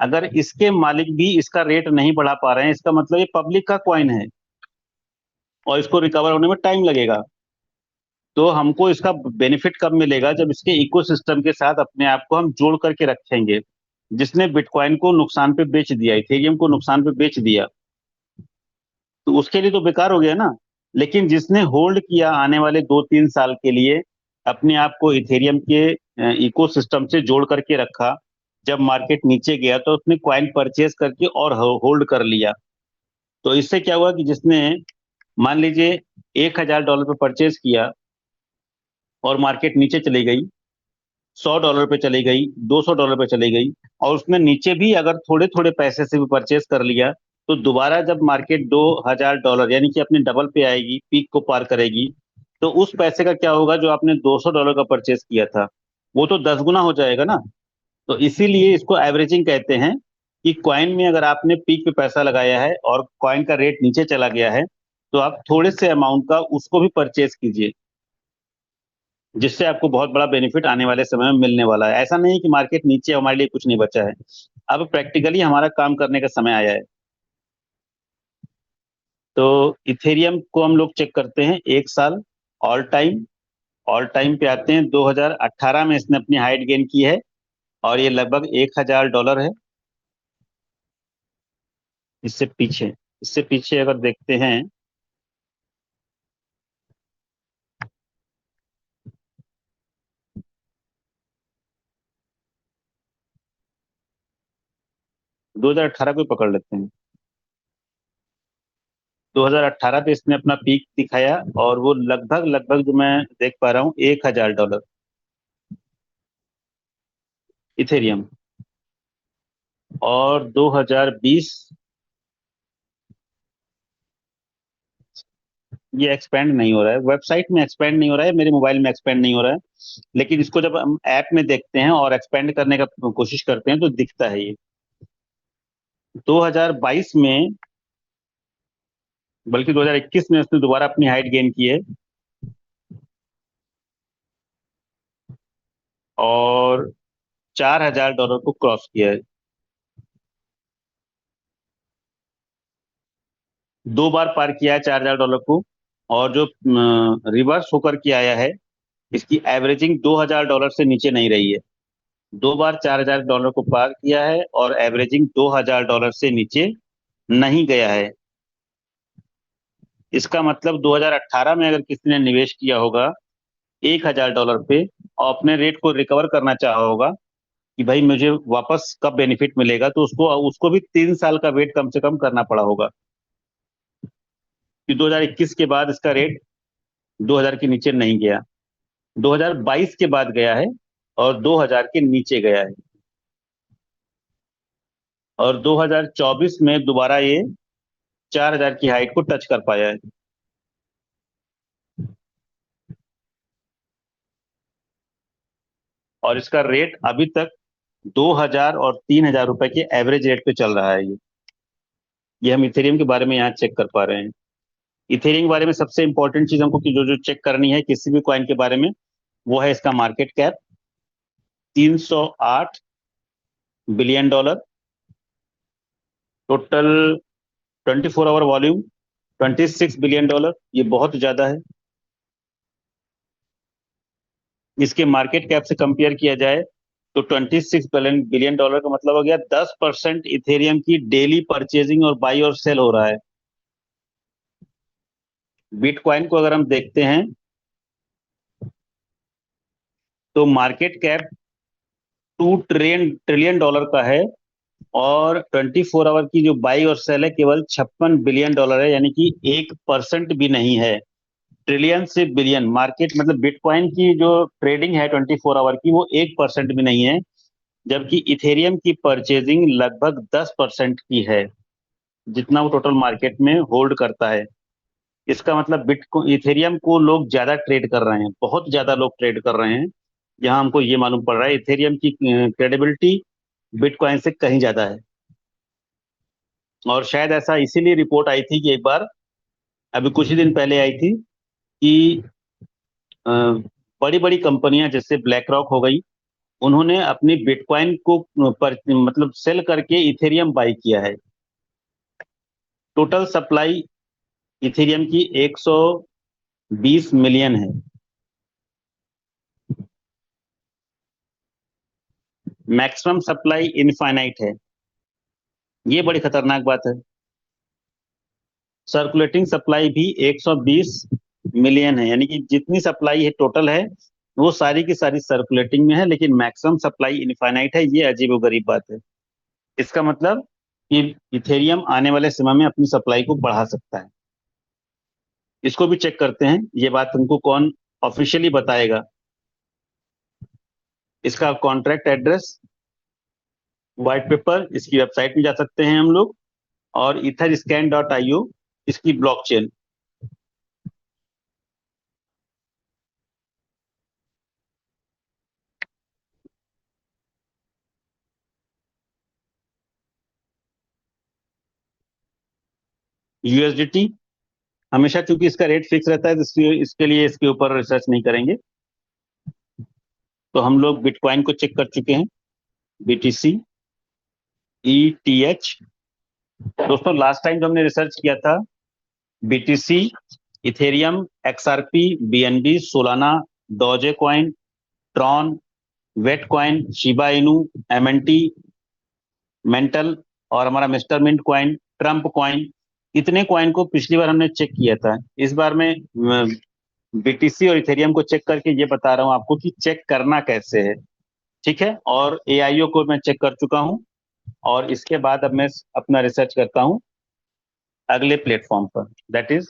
अगर इसके मालिक भी इसका रेट नहीं बढ़ा पा रहे हैं, इसका मतलब ये पब्लिक का कॉइन है और इसको रिकवर होने में टाइम लगेगा। तो हमको इसका बेनिफिट कब मिलेगा? जब इसके इकोसिस्टम के साथ अपने आप को हम जोड़ करके रखेंगे। जिसने बिटकॉइन को नुकसान पे बेच दिया, इथेरियम को नुकसान पे बेच दिया, तो उसके लिए तो बेकार हो गया ना। लेकिन जिसने होल्ड किया आने वाले 2-3 साल के लिए, अपने आप को इथेरियम के इकोसिस्टम से जोड़ करके रखा, जब मार्केट नीचे गया तो उसने कॉइन परचेज करके और होल्ड कर लिया। तो इससे क्या हुआ कि जिसने मान लीजिए $1,000 पे परचेज किया और मार्केट नीचे चली गई, $100 पे चली गई, $200 पे चली गई, और उसने नीचे भी अगर थोड़े थोड़े पैसे से भी परचेज कर लिया, तो दोबारा जब मार्केट $2,000 यानी कि अपने डबल पे आएगी, पीक को पार करेगी, तो उस पैसे का क्या होगा? जो आपने $200 का परचेज किया था वो तो 10 गुना हो जाएगा ना। तो इसीलिए इसको एवरेजिंग कहते हैं कि कॉइन में अगर आपने पीक पे पैसा लगाया है और कॉइन का रेट नीचे चला गया है, तो आप थोड़े से अमाउंट का उसको भी परचेज कीजिए, जिससे आपको बहुत बड़ा बेनिफिट आने वाले समय में मिलने वाला है। ऐसा नहीं कि मार्केट नीचे हमारे लिए कुछ नहीं बचा है। अब प्रैक्टिकली हमारा काम करने का समय आया है। तो इथेरियम को हम लोग चेक करते हैं 1 साल ऑल टाइम पे आते हैं। 2018 में इसने अपनी हाइट गेन की है और ये लगभग $1,000 है। इससे पीछे अगर देखते हैं, दो हजार अठारह को पकड़ लेते हैं। 2018 पे इसने अपना पीक दिखाया और वो लगभग लगभग जो मैं देख पा रहा हूँ $1,000 इथेरियम। और 2020 ये एक्सपेंड नहीं हो रहा है, वेबसाइट में एक्सपेंड नहीं हो रहा है, मेरे मोबाइल में एक्सपेंड नहीं हो रहा है, लेकिन इसको जब हम ऐप में देखते हैं और एक्सपेंड करने का कोशिश करते हैं तो दिखता है ये। 2022 में बल्कि 2021 में उसने दोबारा अपनी हाइट गेन की है और $4,000 को क्रॉस किया है। 2 बार पार किया है $4,000 को, और जो रिवर्स होकर के आया है, इसकी एवरेजिंग $2,000 से नीचे नहीं रही है। 2 बार $4,000 को पार किया है और एवरेजिंग $2,000 से नीचे नहीं गया है। इसका मतलब 2018 में अगर किसी ने निवेश किया होगा $1,000 पे और अपने रेट को रिकवर करना चाहा होगा कि भाई मुझे वापस कब बेनिफिट मिलेगा, तो उसको उसको भी 3 साल का वेट कम से कम करना पड़ा होगा कि 2021 के बाद इसका रेट 2,000 के नीचे नहीं गया, 2022 के बाद गया है और 2,000 के नीचे गया है, और 2024 में दोबारा ये 4,000 की हाइट को टच कर पाया है। और इसका रेट अभी तक 2,000 और 3,000 रुपए के एवरेज रेट पे चल रहा है। ये हम इथेरियम के बारे में यहाँ चेक कर पा रहे हैं। इथेरियम के बारे में सबसे इंपॉर्टेंट चीज हमको जो जो चेक करनी है किसी भी कॉइन के बारे में, वो है इसका market cap, $308 billion, total 24 hour volume $26 billion, ये बहुत ज्यादा है। इसके मार्केट कैप से कंपेयर किया जाए तो $26 बिलियन का मतलब हो गया 10% इथेरियम की डेली परचेजिंग और बाई और सेल हो रहा है। बिटकॉइन को अगर हम देखते हैं तो मार्केट कैप $2 ट्रिलियन का है, और 24 आवर की जो बाई और सेल है केवल $56 बिलियन है, यानी कि 1% भी नहीं है। ट्रिलियन से बिलियन मार्केट मतलब बिटकॉइन की जो ट्रेडिंग है 24 आवर की, वो 1% भी नहीं है, जबकि इथेरियम की परचेजिंग लगभग 10% की है, जितना वो टोटल मार्केट में होल्ड करता है। इसका मतलब बिटकॉइन इथेरियम को लोग ज्यादा ट्रेड कर रहे हैं, बहुत ज्यादा लोग ट्रेड कर रहे हैं। यहाँ हमको ये मालूम पड़ रहा है इथेरियम की क्रेडिबिलिटी बिटकॉइन से कहीं ज्यादा है। और शायद ऐसा इसीलिए रिपोर्ट आई थी कि एक बार अभी कुछ ही दिन पहले आई थी कि बड़ी बड़ी कंपनियां जैसे ब्लैक रॉक हो गई, उन्होंने अपनी बिटकॉइन को मतलब सेल करके इथेरियम बाई किया है। टोटल सप्लाई इथेरियम की 120 मिलियन है। मैक्सिमम सप्लाई इनफाइनाइट है, ये बड़ी खतरनाक बात है। सर्कुलेटिंग सप्लाई भी 120 मिलियन है, यानी कि जितनी सप्लाई है टोटल है वो सारी की सारी सर्कुलेटिंग में है, लेकिन मैक्सिमम सप्लाई इनफाइनाइट है। ये अजीबोगरीब बात है। इसका मतलब कि इथेरियम आने वाले समय में अपनी सप्लाई को बढ़ा सकता है। इसको भी चेक करते हैं, ये बात तुमको कौन ऑफिशियली बताएगा। इसका कॉन्ट्रैक्ट एड्रेस, व्हाइट पेपर, इसकी वेबसाइट में जा सकते हैं हम लोग, और etherscan.io इसकी ब्लॉकचेन। यूएसडीटी हमेशा चूंकि इसका रेट फिक्स रहता है, तो इसके लिए इसके ऊपर रिसर्च नहीं करेंगे। तो हम लोग बिटकॉइन को चेक कर चुके हैं, बीटीसी, ईटीएच। दोस्तों लास्ट टाइम जो हमने रिसर्च किया था, BTC, Ethereum, XRP, BNB, Solana, Doge coin, Tron, wet coin, Shiba Inu, MNT, Mantle, और हमारा mister mint coin, Trump coin, इतने कॉइन को पिछली बार हमने चेक किया था। इस बार में बीटीसी और इथेरियम को चेक करके ये बता रहा हूं आपको कि चेक करना कैसे है, ठीक है। और एआईओ को मैं चेक कर चुका हूं, और इसके बाद अब मैं अपना रिसर्च करता हूं अगले प्लेटफॉर्म पर, दैट इज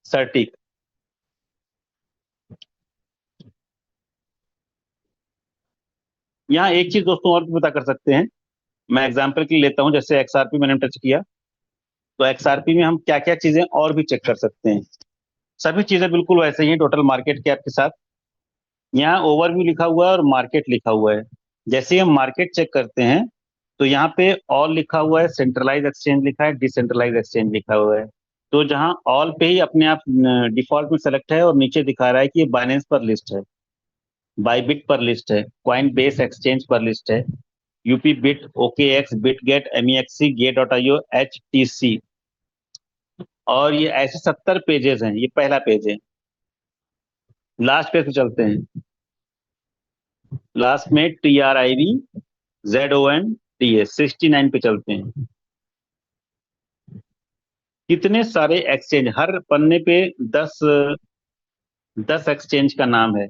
सर्टिक। यहाँ एक चीज दोस्तों और भी पता कर सकते हैं, मैं एग्जांपल के लिए लेता हूं, जैसे एक्सआरपी मैंने टच किया, तो एक्सआरपी में हम क्या क्या चीजें और भी चेक कर सकते हैं। सभी चीजें बिल्कुल वैसे ही हैं टोटल मार्केट कैप के साथ। यहाँ ओवरव्यू लिखा हुआ है और मार्केट लिखा हुआ है। जैसे ही हम मार्केट चेक करते हैं तो यहाँ पे ऑल लिखा हुआ है, सेंट्रलाइज एक्सचेंज लिखा है, डिसेंट्रलाइज एक्सचेंज लिखा हुआ है। तो जहां ऑल पे ही अपने आप डिफॉल्ट में सेलेक्ट है और नीचे दिखा रहा है कि ये बाइनेंस पर लिस्ट है, बाइबिट पर लिस्ट है, क्वाइन बेस एक्सचेंज पर लिस्ट है, Upbit, OKX, Bitget, MEXC, gate dot IO, H T C. और ये ऐसे 70 पेजेस हैं, ये पहला पेज है। लास्ट पेज पे चलते हैं। लास्ट में TRIVZONTS 69 पे चलते हैं। कितने सारे एक्सचेंज, हर पन्ने पे 10 10 एक्सचेंज का नाम है।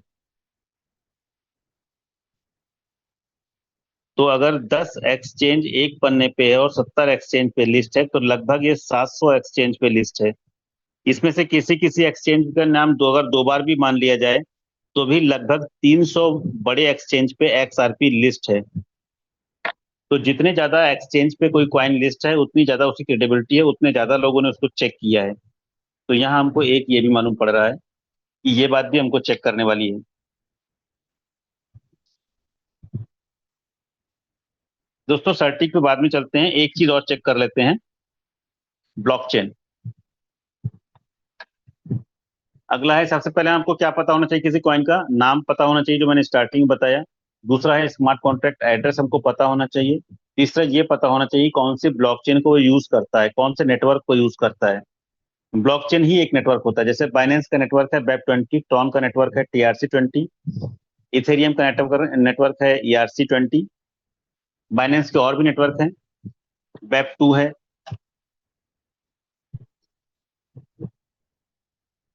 तो अगर 10 एक्सचेंज एक पन्ने पे है और 70 एक्सचेंज पे लिस्ट है, तो लगभग ये 700 एक्सचेंज पे लिस्ट है। इसमें से किसी किसी एक्सचेंज का नाम अगर दो बार भी मान लिया जाए, तो भी लगभग 300 बड़े एक्सचेंज पे XRP लिस्ट है। तो जितने ज्यादा एक्सचेंज पे कोई क्वाइन लिस्ट है, उतनी ज्यादा उसकी क्रेडिबिलिटी है, उतने ज्यादा लोगों ने उसको चेक किया है। तो यहाँ हमको एक ये भी मालूम पड़ रहा है कि ये बात भी हमको चेक करने वाली है। दोस्तों सर्टिक पे बाद में चलते हैं, एक चीज और चेक कर लेते हैं, ब्लॉकचेन। अगला है, सबसे पहले आपको क्या पता होना चाहिए, किसी कॉइन का नाम पता होना चाहिए, जो मैंने स्टार्टिंग में बताया। दूसरा है स्मार्ट कॉन्ट्रैक्ट एड्रेस हमको पता होना चाहिए। तीसरा ये पता होना चाहिए कौन सी ब्लॉकचेन को यूज करता है, कौन से नेटवर्क को यूज करता है। ब्लॉकचेन ही एक नेटवर्क होता है, जैसे बाइनेंस का नेटवर्क है वेब 20, टॉन का नेटवर्क है TRC 20, इथेरियम का नेटवर्क है ERC 20। बाइनेंस के और भी नेटवर्क हैं, वेब 2 है।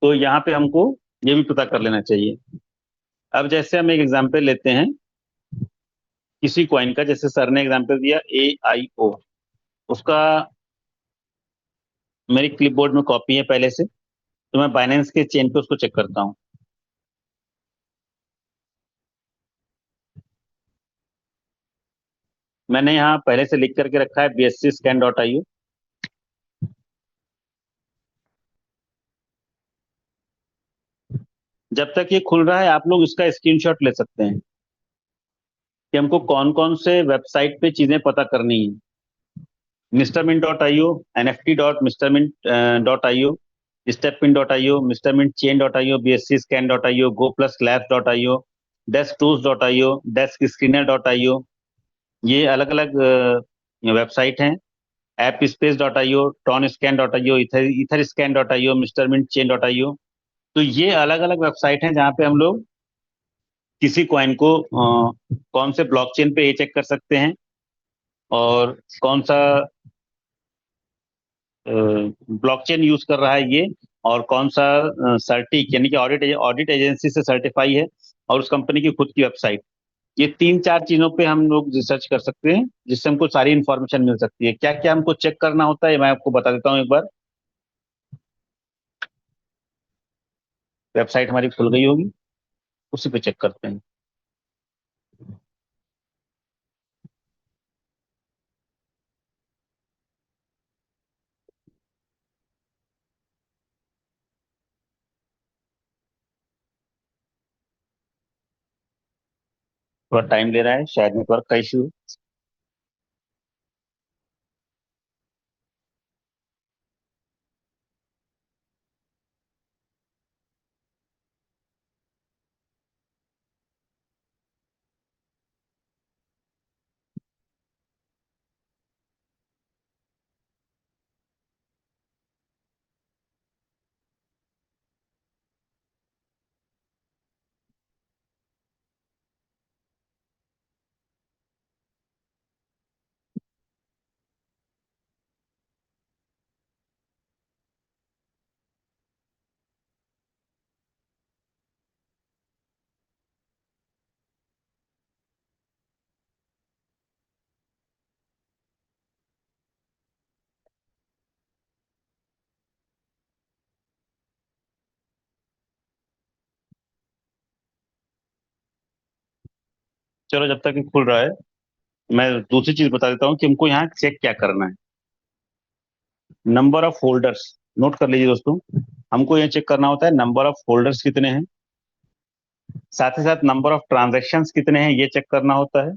तो यहाँ पे हमको ये भी पता कर लेना चाहिए। अब जैसे हम एक एग्जांपल लेते हैं किसी कॉइन का, जैसे सर ने एग्जांपल दिया AIO, उसका मेरी क्लिपबोर्ड में कॉपी है पहले से, तो मैं बाइनेंस के चेन पे उसको चेक करता हूँ। मैंने यहाँ पहले से लिख करके रखा है BSC scan.io। जब तक ये खुल रहा है, आप लोग इसका स्क्रीनशॉट ले सकते हैं कि हमको कौन कौन से वेबसाइट पे चीजें पता करनी है। Mrmint.io, NFT.Mrmint.io, Stepin.io, Mrmintchain.io, BSCscan.io, GoPlusLabs.io, DeskTools.io, DeskScreener.io, ये अलग अलग वेबसाइट हैं। AppSpace.io, TronScan.io, Etherscan.io, Mrmintchain.io। तो ये अलग अलग वेबसाइट हैं जहाँ पे हम लोग किसी कॉइन को कौन से ब्लॉकचेन पे ये चेक कर सकते हैं, और कौन सा ब्लॉकचेन यूज कर रहा है ये, और कौन सा सर्टिक यानी कि ऑडिट ऑडिट एजेंसी से सर्टिफाई है, और उस कंपनी की खुद की वेबसाइट। ये तीन चार चीजों पे हम लोग रिसर्च कर सकते हैं, जिससे हमको सारी इंफॉर्मेशन मिल सकती है। क्या क्या हमको चेक करना होता है, मैं आपको बता देता हूँ एक बार। वेबसाइट हमारी खुल गई होगी, उसी पे चेक करते हैं। थोड़ा टाइम ले रहा है, शायद नेटवर्क का इश्यू। चलो, जब तक ये खुल रहा है, मैं दूसरी चीज बता देता हूँ कि हमको यहाँ चेक क्या करना है। नंबर ऑफ फोल्डर्स, नोट कर लीजिए दोस्तों। हमको ये चेक करना होता है नंबर ऑफ फोल्डर्स कितने हैं, साथ ही साथ नंबर ऑफ ट्रांजैक्शंस कितने हैं, ये चेक करना होता है।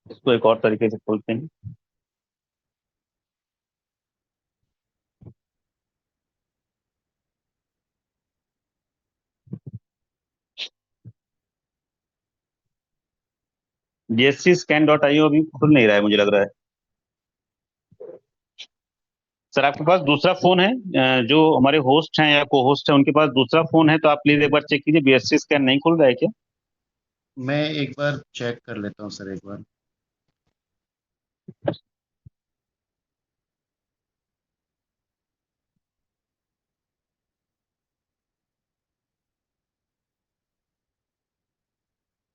इसको एक और तरीके से खोलते हैं। bscscan.io अभी खुल नहीं रहा है, मुझे लग रहा है। सर आपके पास दूसरा फोन है, जो हमारे होस्ट हैं या को होस्ट हैं उनके पास दूसरा फोन है, तो आप प्लीज एक बार चेक कीजिए, बीएससी स्कैन नहीं खुल रहा है क्या? मैं एक बार चेक कर लेता हूँ सर, एक बार।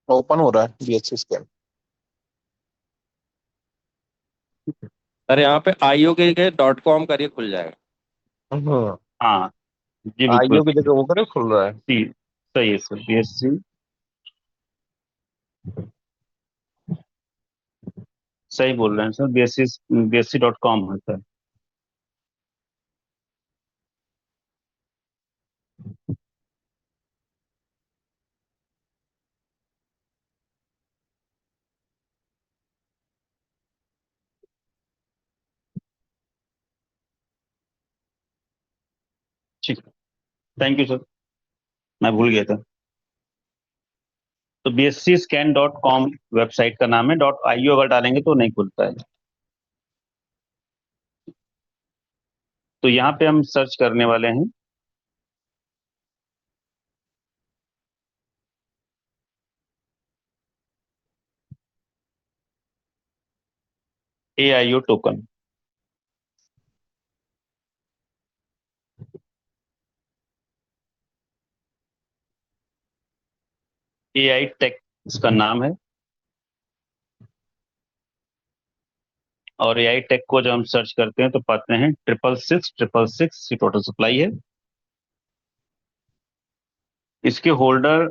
ओपन हो रहा है बीएससी स्कैन। सर यहाँ पे आईओ के .com करिए, खुल जाएगा। हाँ, हाँ जी बिल्कुल। आईओ की जगह वो करे खुल रहा है। जी सही है सर, बीएससी सही बोल रहे हैं सर, bsc.com है सर। ठीक, थैंक यू सर, मैं भूल गया था। तो bscscan.com वेबसाइट का नाम है, .io अगर डालेंगे तो नहीं खुलता है। तो यहाँ पे हम सर्च करने वाले हैं AIO टोकन। AI टेक इसका नाम है, और AI टेक को जब हम सर्च करते हैं तो पाते हैं 666 की टोटल सप्लाई है। इसके होल्डर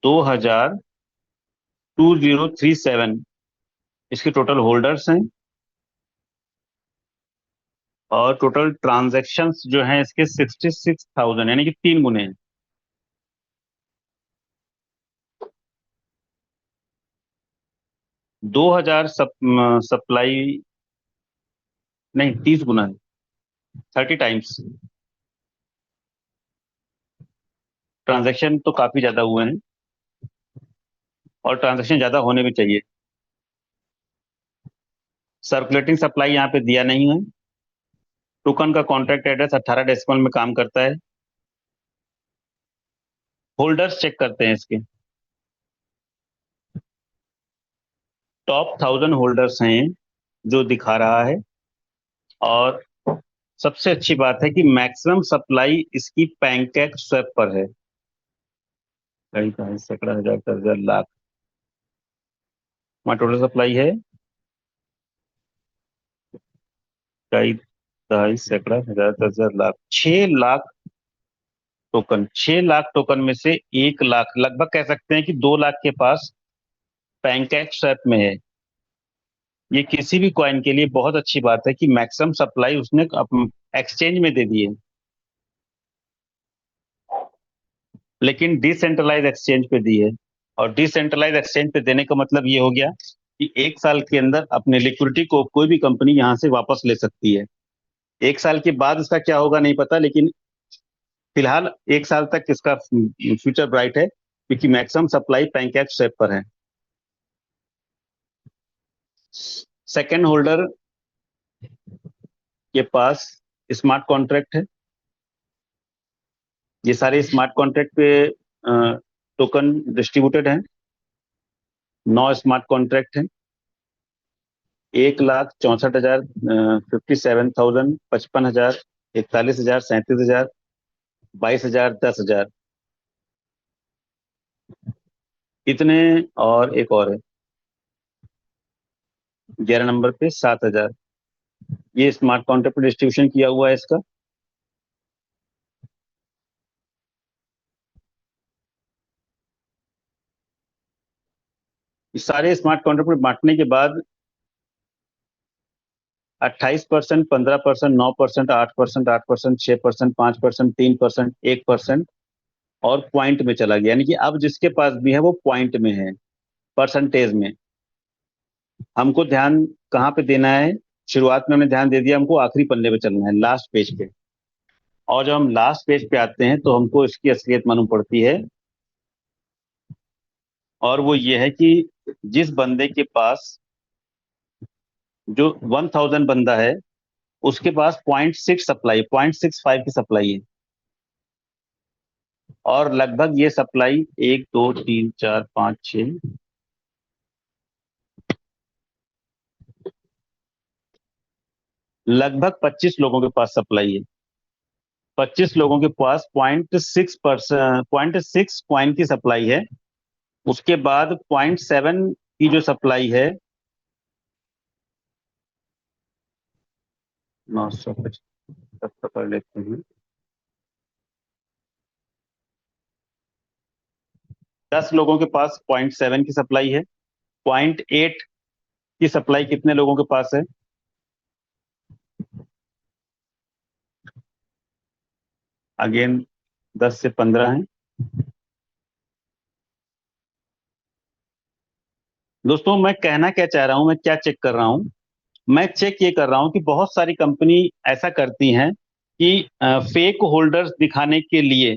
2037 इसके टोटल होल्डर्स हैं, और टोटल ट्रांजैक्शंस जो हैं इसके 66,000, यानी कि 3 गुने हैं। दो हजार सप्लाई नहीं, 30 गुना है, 30 टाइम्स। ट्रांजैक्शन तो काफी ज्यादा हुए हैं, और ट्रांजैक्शन ज्यादा होने भी चाहिए। सर्कुलेटिंग सप्लाई यहाँ पे दिया नहीं है। टोकन का कॉन्ट्रैक्ट एड्रेस 18 डेसिमल में काम करता है। होल्डर्स चेक करते हैं इसके, टॉप 1000 होल्डर्स हैं जो दिखा रहा है। और सबसे अच्छी बात है कि मैक्सिमम सप्लाई इसकी पैनकेक स्वैप पर है। कई कहीं सैकड़ा, हजार, 10,000, लाख। वहाँ टोटल सप्लाई है कई दहाई, सैकड़ा, हजार, 10,000, लाख, 6 लाख टोकन। 6 लाख टोकन में से 1 लाख, लगभग कह सकते हैं कि 2 लाख के पास पैनकेक स्वैप में है। ये किसी भी कॉइन के लिए बहुत अच्छी बात है कि मैक्सिमम सप्लाई उसने एक्सचेंज में दे दी है। लेकिन डिसेंट्रलाइज एक्सचेंज पे दी है, और डिसेंट्रलाइज एक्सचेंज पे देने का मतलब ये हो गया कि 1 साल के अंदर अपने लिक्विडिटी को कोई भी कंपनी यहाँ से वापस ले सकती है। 1 साल के बाद इसका क्या होगा नहीं पता, लेकिन फिलहाल 1 साल तक इसका फ्यूचर ब्राइट है, क्योंकि मैक्सिमम सप्लाई पैनकेक स्वैप पर है। सेकेंड होल्डर के पास स्मार्ट कॉन्ट्रैक्ट है। ये सारे स्मार्ट कॉन्ट्रैक्ट पे टोकन डिस्ट्रीब्यूटेड हैं। 9 स्मार्ट कॉन्ट्रैक्ट हैं। 1,64,000, 57,000, 55,000, 41,000, 37,000, 22,000, 10,000, इतने। और एक और है 11 नंबर पे 7,000। ये स्मार्ट कॉन्ट्रैक्ट पे डिस्ट्रीब्यूशन किया हुआ है इसका। इस सारे स्मार्ट कॉन्ट्रैक्ट पे बांटने के बाद 28%, 15%, 9%, 8%, 8%, 6%, 5%, 3%, 1%, और पॉइंट में चला गया। यानी कि अब जिसके पास भी है वो पॉइंट में है, परसेंटेज में। हमको ध्यान कहाँ पे देना है? शुरुआत में हमने ध्यान दे दिया, हमको आखिरी पन्ने पे चलना है, लास्ट पेज पे। और जब हम लास्ट पेज पे आते हैं तो हमको इसकी असलियत मालूम पड़ती है, और वो ये है कि जिस बंदे के पास जो 1000 बंदा है उसके पास 0.6 सप्लाई 0.65 की सप्लाई है, और लगभग ये सप्लाई 1 2 3 4 5 6 लगभग 25 लोगों के पास सप्लाई है। 25 लोगों के पास 0.6 कॉइन की सप्लाई है। उसके बाद 0.7 की जो सप्लाई है 950 पकड़ लेते हैं। 10 लोगों के पास 0.7 की सप्लाई है। 0.8 की सप्लाई कितने लोगों के पास है? अगेन 10 से 15 है। दोस्तों मैं कहना क्या चाह रहा हूं, मैं क्या चेक कर रहा हूं, मैं चेक ये कर रहा हूं कि बहुत सारी कंपनी ऐसा करती हैं कि फेक होल्डर्स दिखाने के लिए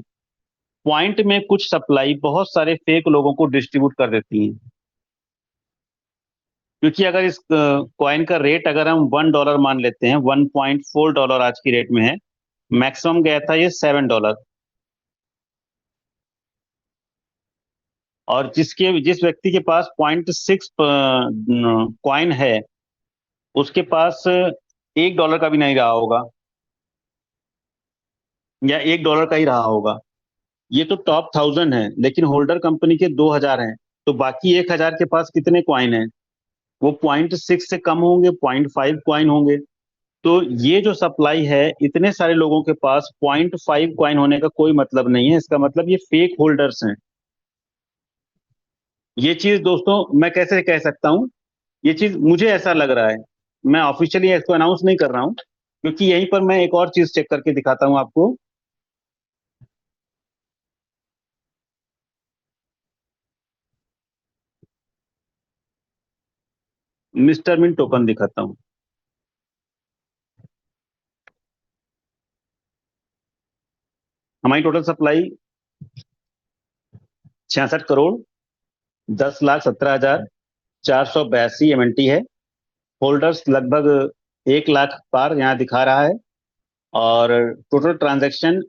पॉइंट में कुछ सप्लाई बहुत सारे फेक लोगों को डिस्ट्रीब्यूट कर देती हैं। क्योंकि अगर इस कॉइन का रेट अगर हम $1 मान लेते हैं, $1.4 आज की रेट में है, मैक्सिमम गया था ये $7। और जिस व्यक्ति के पास 0.6 कॉइन है उसके पास $1 का भी नहीं रहा होगा, या $1 का ही रहा होगा। ये तो टॉप 1000 है, लेकिन होल्डर कंपनी के 2000 हैं, तो बाकी 1000 के पास कितने कॉइन हैं? वो 0.6 से कम होंगे, 0.5 कॉइन होंगे। तो ये जो सप्लाई है, इतने सारे लोगों के पास 0.5 कॉइन होने का कोई मतलब नहीं है। इसका मतलब ये फेक होल्डर्स हैं। ये चीज दोस्तों मैं कैसे कह सकता हूं, ये चीज मुझे ऐसा लग रहा है, मैं ऑफिशियली इसको अनाउंस नहीं कर रहा हूं, क्योंकि यहीं पर मैं एक और चीज चेक करके दिखाता हूं आपको। मिस्टर मिन टोकन दिखाता हूं। हमारी टोटल सप्लाई 66 करोड़ 10,17,482 MNT है। होल्डर्स लगभग 1 लाख पार यहाँ दिखा रहा है, और टोटल ट्रांजैक्शन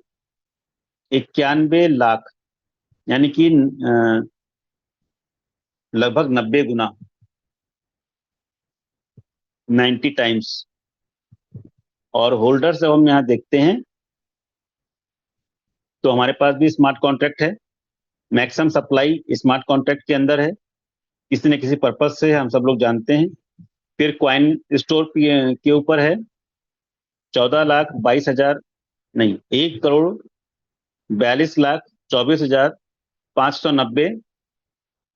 91 लाख, यानी कि लगभग 90 गुना, 90 टाइम्स। और होल्डर्स जब हम यहाँ देखते हैं तो हमारे पास भी स्मार्ट कॉन्ट्रैक्ट है। मैक्सिमम सप्लाई स्मार्ट कॉन्ट्रैक्ट के अंदर है, किसी न किसी पर्पज से, हम सब लोग जानते हैं। फिर क्वाइन स्टोर के ऊपर है 14,22,000, नहीं, 1,42,24,590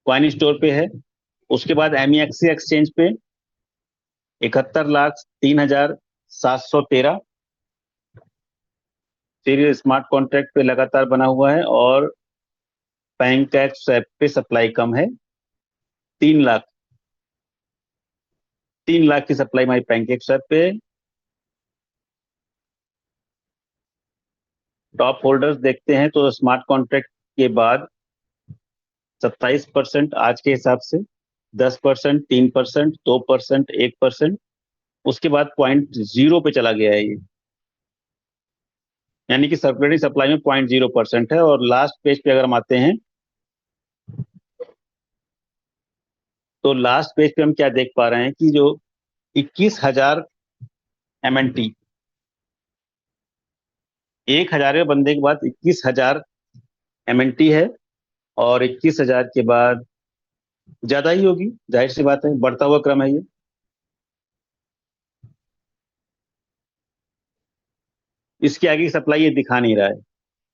क्वाइन स्टोर पे है। उसके बाद MEXC एक्सचेंज पे 71,03,713। फिर स्मार्ट कॉन्ट्रैक्ट पे लगातार बना हुआ है, और पैनकैक स्वैप पे सप्लाई कम है। 3 लाख 3 लाख की सप्लाई हमारी पैनकेक स्वैप पे है। टॉप होल्डर्स देखते हैं तो स्मार्ट कॉन्ट्रैक्ट के बाद 27% आज के हिसाब से, 10%, 3%, 2%, 1%, उसके बाद 0.0 पे चला गया है ये, यानी कि सर्कुलेटिंग सप्लाई में 0.0% है। और लास्ट पेज पे अगर हम आते हैं तो लास्ट पेज पे हम क्या देख पा रहे हैं कि जो 21,000 MNT, 1,000वें बंदे के बाद 21,000 MNT है, और 21,000 के बाद ज्यादा ही होगी, जाहिर सी बात है, बढ़ता हुआ क्रम है ये। इसके आगे की सप्लाई ये दिखा नहीं रहा है,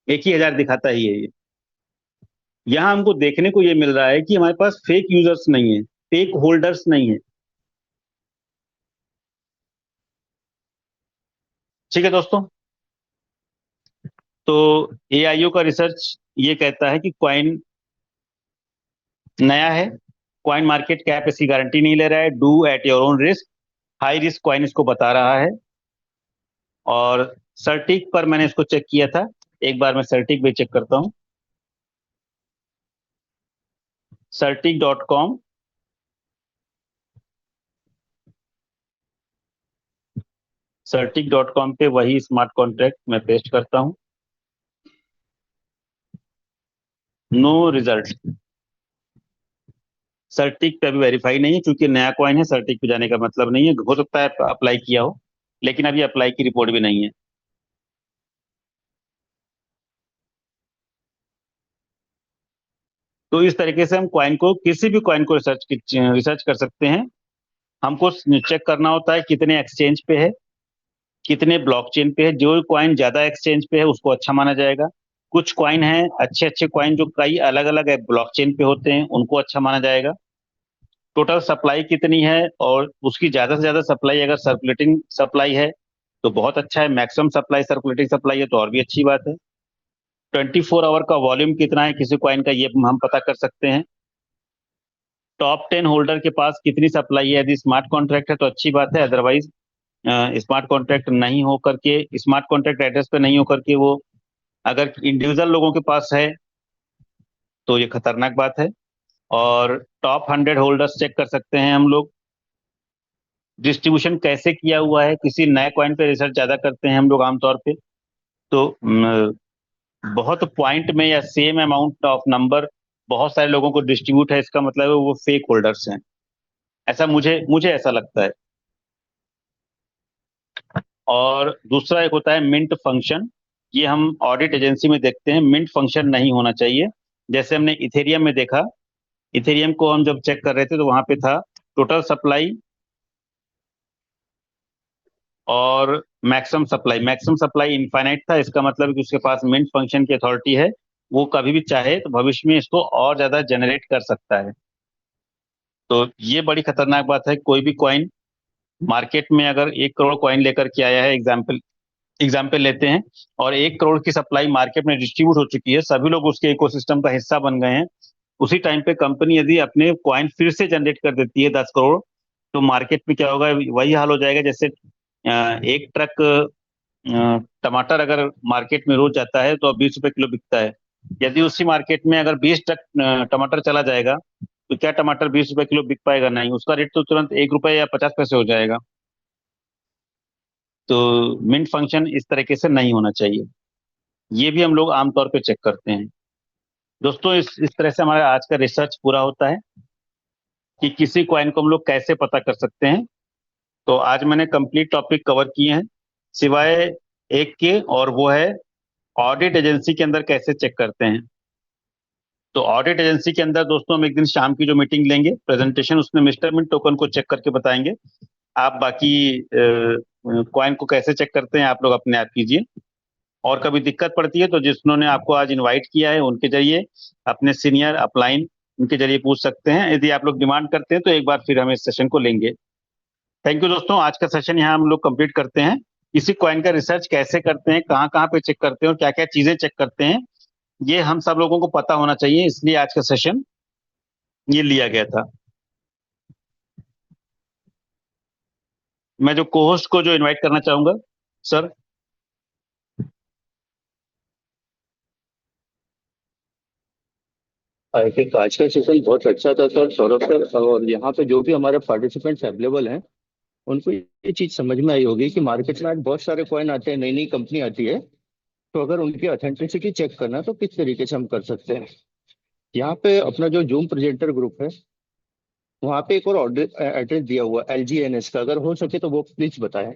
1 ही 1000 दिखाता ही है ये। यहां हमको देखने को ये मिल रहा है कि हमारे पास फेक यूजर्स नहीं है, फेक होल्डर्स नहीं है। ठीक है दोस्तों, तो AIO का रिसर्च ये कहता है कि कॉइन नया है, कॉइन मार्केट कैप इसकी गारंटी नहीं ले रहा है, do at your own risk, high risk coin इसको बता रहा है। और सर्टिक पर मैंने इसको चेक किया था, एक बार मैं सर्टिक भी चेक करता हूं। सर्टिक.com certic.com पे वही स्मार्ट कॉन्ट्रैक्ट मैं पेस्ट करता हूँ। No result. सर्टिक पे अभी वेरीफाई नहीं है क्योंकि नया कॉइन है, सर्टिक पे जाने का मतलब नहीं है। हो सकता है अप्लाई किया हो, लेकिन अभी अप्लाई की रिपोर्ट भी नहीं है। तो इस तरीके से हम कॉइन को, किसी भी कॉइन को रिसर्च कर सकते हैं। हमको चेक करना होता है कितने एक्सचेंज पे है, कितने ब्लॉकचेन पे है। जो कॉइन ज्यादा एक्सचेंज पे है उसको अच्छा माना जाएगा। कुछ कॉइन है अच्छे अच्छे कॉइन जो कई अलग अलग ब्लॉकचेन पे होते हैं, उनको अच्छा माना जाएगा। टोटल सप्लाई कितनी है, और उसकी ज्यादा से ज्यादा सप्लाई अगर सर्कुलेटिंग सप्लाई है तो बहुत अच्छा है। मैक्सिमम सप्लाई सर्कुलेटिंग सप्लाई है तो और भी अच्छी बात है। 24 आवर का वॉल्यूम कितना है किसी कॉइन का, ये हम पता कर सकते हैं। टॉप 10 होल्डर के पास कितनी सप्लाई है, यदि स्मार्ट कॉन्ट्रैक्ट है तो अच्छी बात है। अदरवाइज स्मार्ट कॉन्ट्रैक्ट नहीं होकर के, स्मार्ट कॉन्ट्रैक्ट एड्रेस पे नहीं होकर के वो अगर इंडिविजुअल लोगों के पास है तो ये खतरनाक बात है। और टॉप 100 होल्डर्स चेक कर सकते हैं हम लोग। डिस्ट्रीब्यूशन कैसे किया हुआ है, किसी नए कॉइन पे रिसर्च ज्यादा करते हैं हम लोग आमतौर पे। तो बहुत पॉइंट में या सेम अमाउंट ऑफ नंबर बहुत सारे लोगों को डिस्ट्रीब्यूट है, इसका मतलब है वो फेक होल्डर्स हैं। ऐसा मुझे मुझे ऐसा लगता है। और दूसरा एक होता है मिंट फंक्शन। ये हम ऑडिट एजेंसी में देखते हैं, मिंट फंक्शन नहीं होना चाहिए। जैसे हमने इथेरियम में देखा, इथेरियम को हम जब चेक कर रहे थे तो वहां पे था टोटल सप्लाई और मैक्सिमम सप्लाई इनफाइनाइट था। इसका मतलब कि उसके पास मिंट फंक्शन की अथॉरिटी है, वो कभी भी चाहे तो भविष्य में इसको और ज्यादा जनरेट कर सकता है। तो ये बड़ी खतरनाक बात है। कोई भी कॉइन मार्केट में अगर 1 करोड़ कॉइन लेकर के आया है, एग्जाम्पल लेते हैं, और 1 करोड़ की सप्लाई मार्केट में डिस्ट्रीब्यूट हो चुकी है, सभी लोग उसके इकोसिस्टम का हिस्सा बन गए हैं। उसी टाइम पे कंपनी यदि अपने कॉइन फिर से जनरेट कर देती है 10 करोड़, तो मार्केट में क्या होगा, वही हाल हो जाएगा जैसे एक ट्रक टमाटर अगर मार्केट में रोज जाता है तो अब 20 रुपए किलो बिकता है। यदि उसी मार्केट में अगर 20 ट्रक टमाटर चला जाएगा तो क्या टमाटर 20 रुपए किलो बिक पाएगा? नहीं, उसका रेट तो तुरंत 1 रुपए या 50 पैसे हो जाएगा। तो मिंट फंक्शन इस तरीके से नहीं होना चाहिए। ये भी हम लोग आमतौर पे चेक करते हैं। दोस्तों, इस तरह से हमारा आज का रिसर्च पूरा होता है कि किसी कॉइन को हम लोग कैसे पता कर सकते हैं। तो आज मैंने कंप्लीट टॉपिक कवर किए हैं सिवाय एक के, और वो है ऑडिट एजेंसी के अंदर कैसे चेक करते हैं। तो ऑडिट एजेंसी के अंदर दोस्तों हम एक दिन शाम की जो मीटिंग लेंगे प्रेजेंटेशन, उसमें मिस्टर मिंट टोकन को चेक करके बताएंगे। आप बाकी कॉइन को कैसे चेक करते हैं आप लोग अपने आप कीजिए। और कभी दिक्कत पड़ती है तो जिन्होंने आपको आज इनवाइट किया है उनके जरिए, अपने सीनियर अपलाइन उनके जरिए पूछ सकते हैं। यदि आप लोग डिमांड करते हैं तो एक बार फिर हम इस सेशन को लेंगे। थैंक यू दोस्तों, आज का सेशन यहाँ हम लोग कंप्लीट करते हैं। किसी कॉइन का रिसर्च कैसे करते हैं, कहाँ कहाँ पे चेक करते हैं और क्या क्या चीजें चेक करते हैं, ये हम सब लोगों को पता होना चाहिए, इसलिए आज का सेशन ये लिया गया था। मैं जो कोहोस्ट को जो इनवाइट करना चाहूंगा, सर। आई थिंक आज का सेशन बहुत अच्छा था सर, सौरभ सर। और यहाँ पे जो भी हमारे पार्टिसिपेंट्स अवेलेबल हैं उनको ये चीज समझ में आई होगी कि मार्केट में आज बहुत सारे कॉइन आते हैं, नई नई कंपनी आती है। तो अगर उनकी ऑथेंटिसिटी चेक करना है तो किस तरीके से हम कर सकते हैं। यहाँ पे अपना जो जूम प्रेजेंटर ग्रुप है वहाँ पे एक और एड्रेस दिया हुआ LGNS का, अगर हो सके तो वो प्लीज बताएं।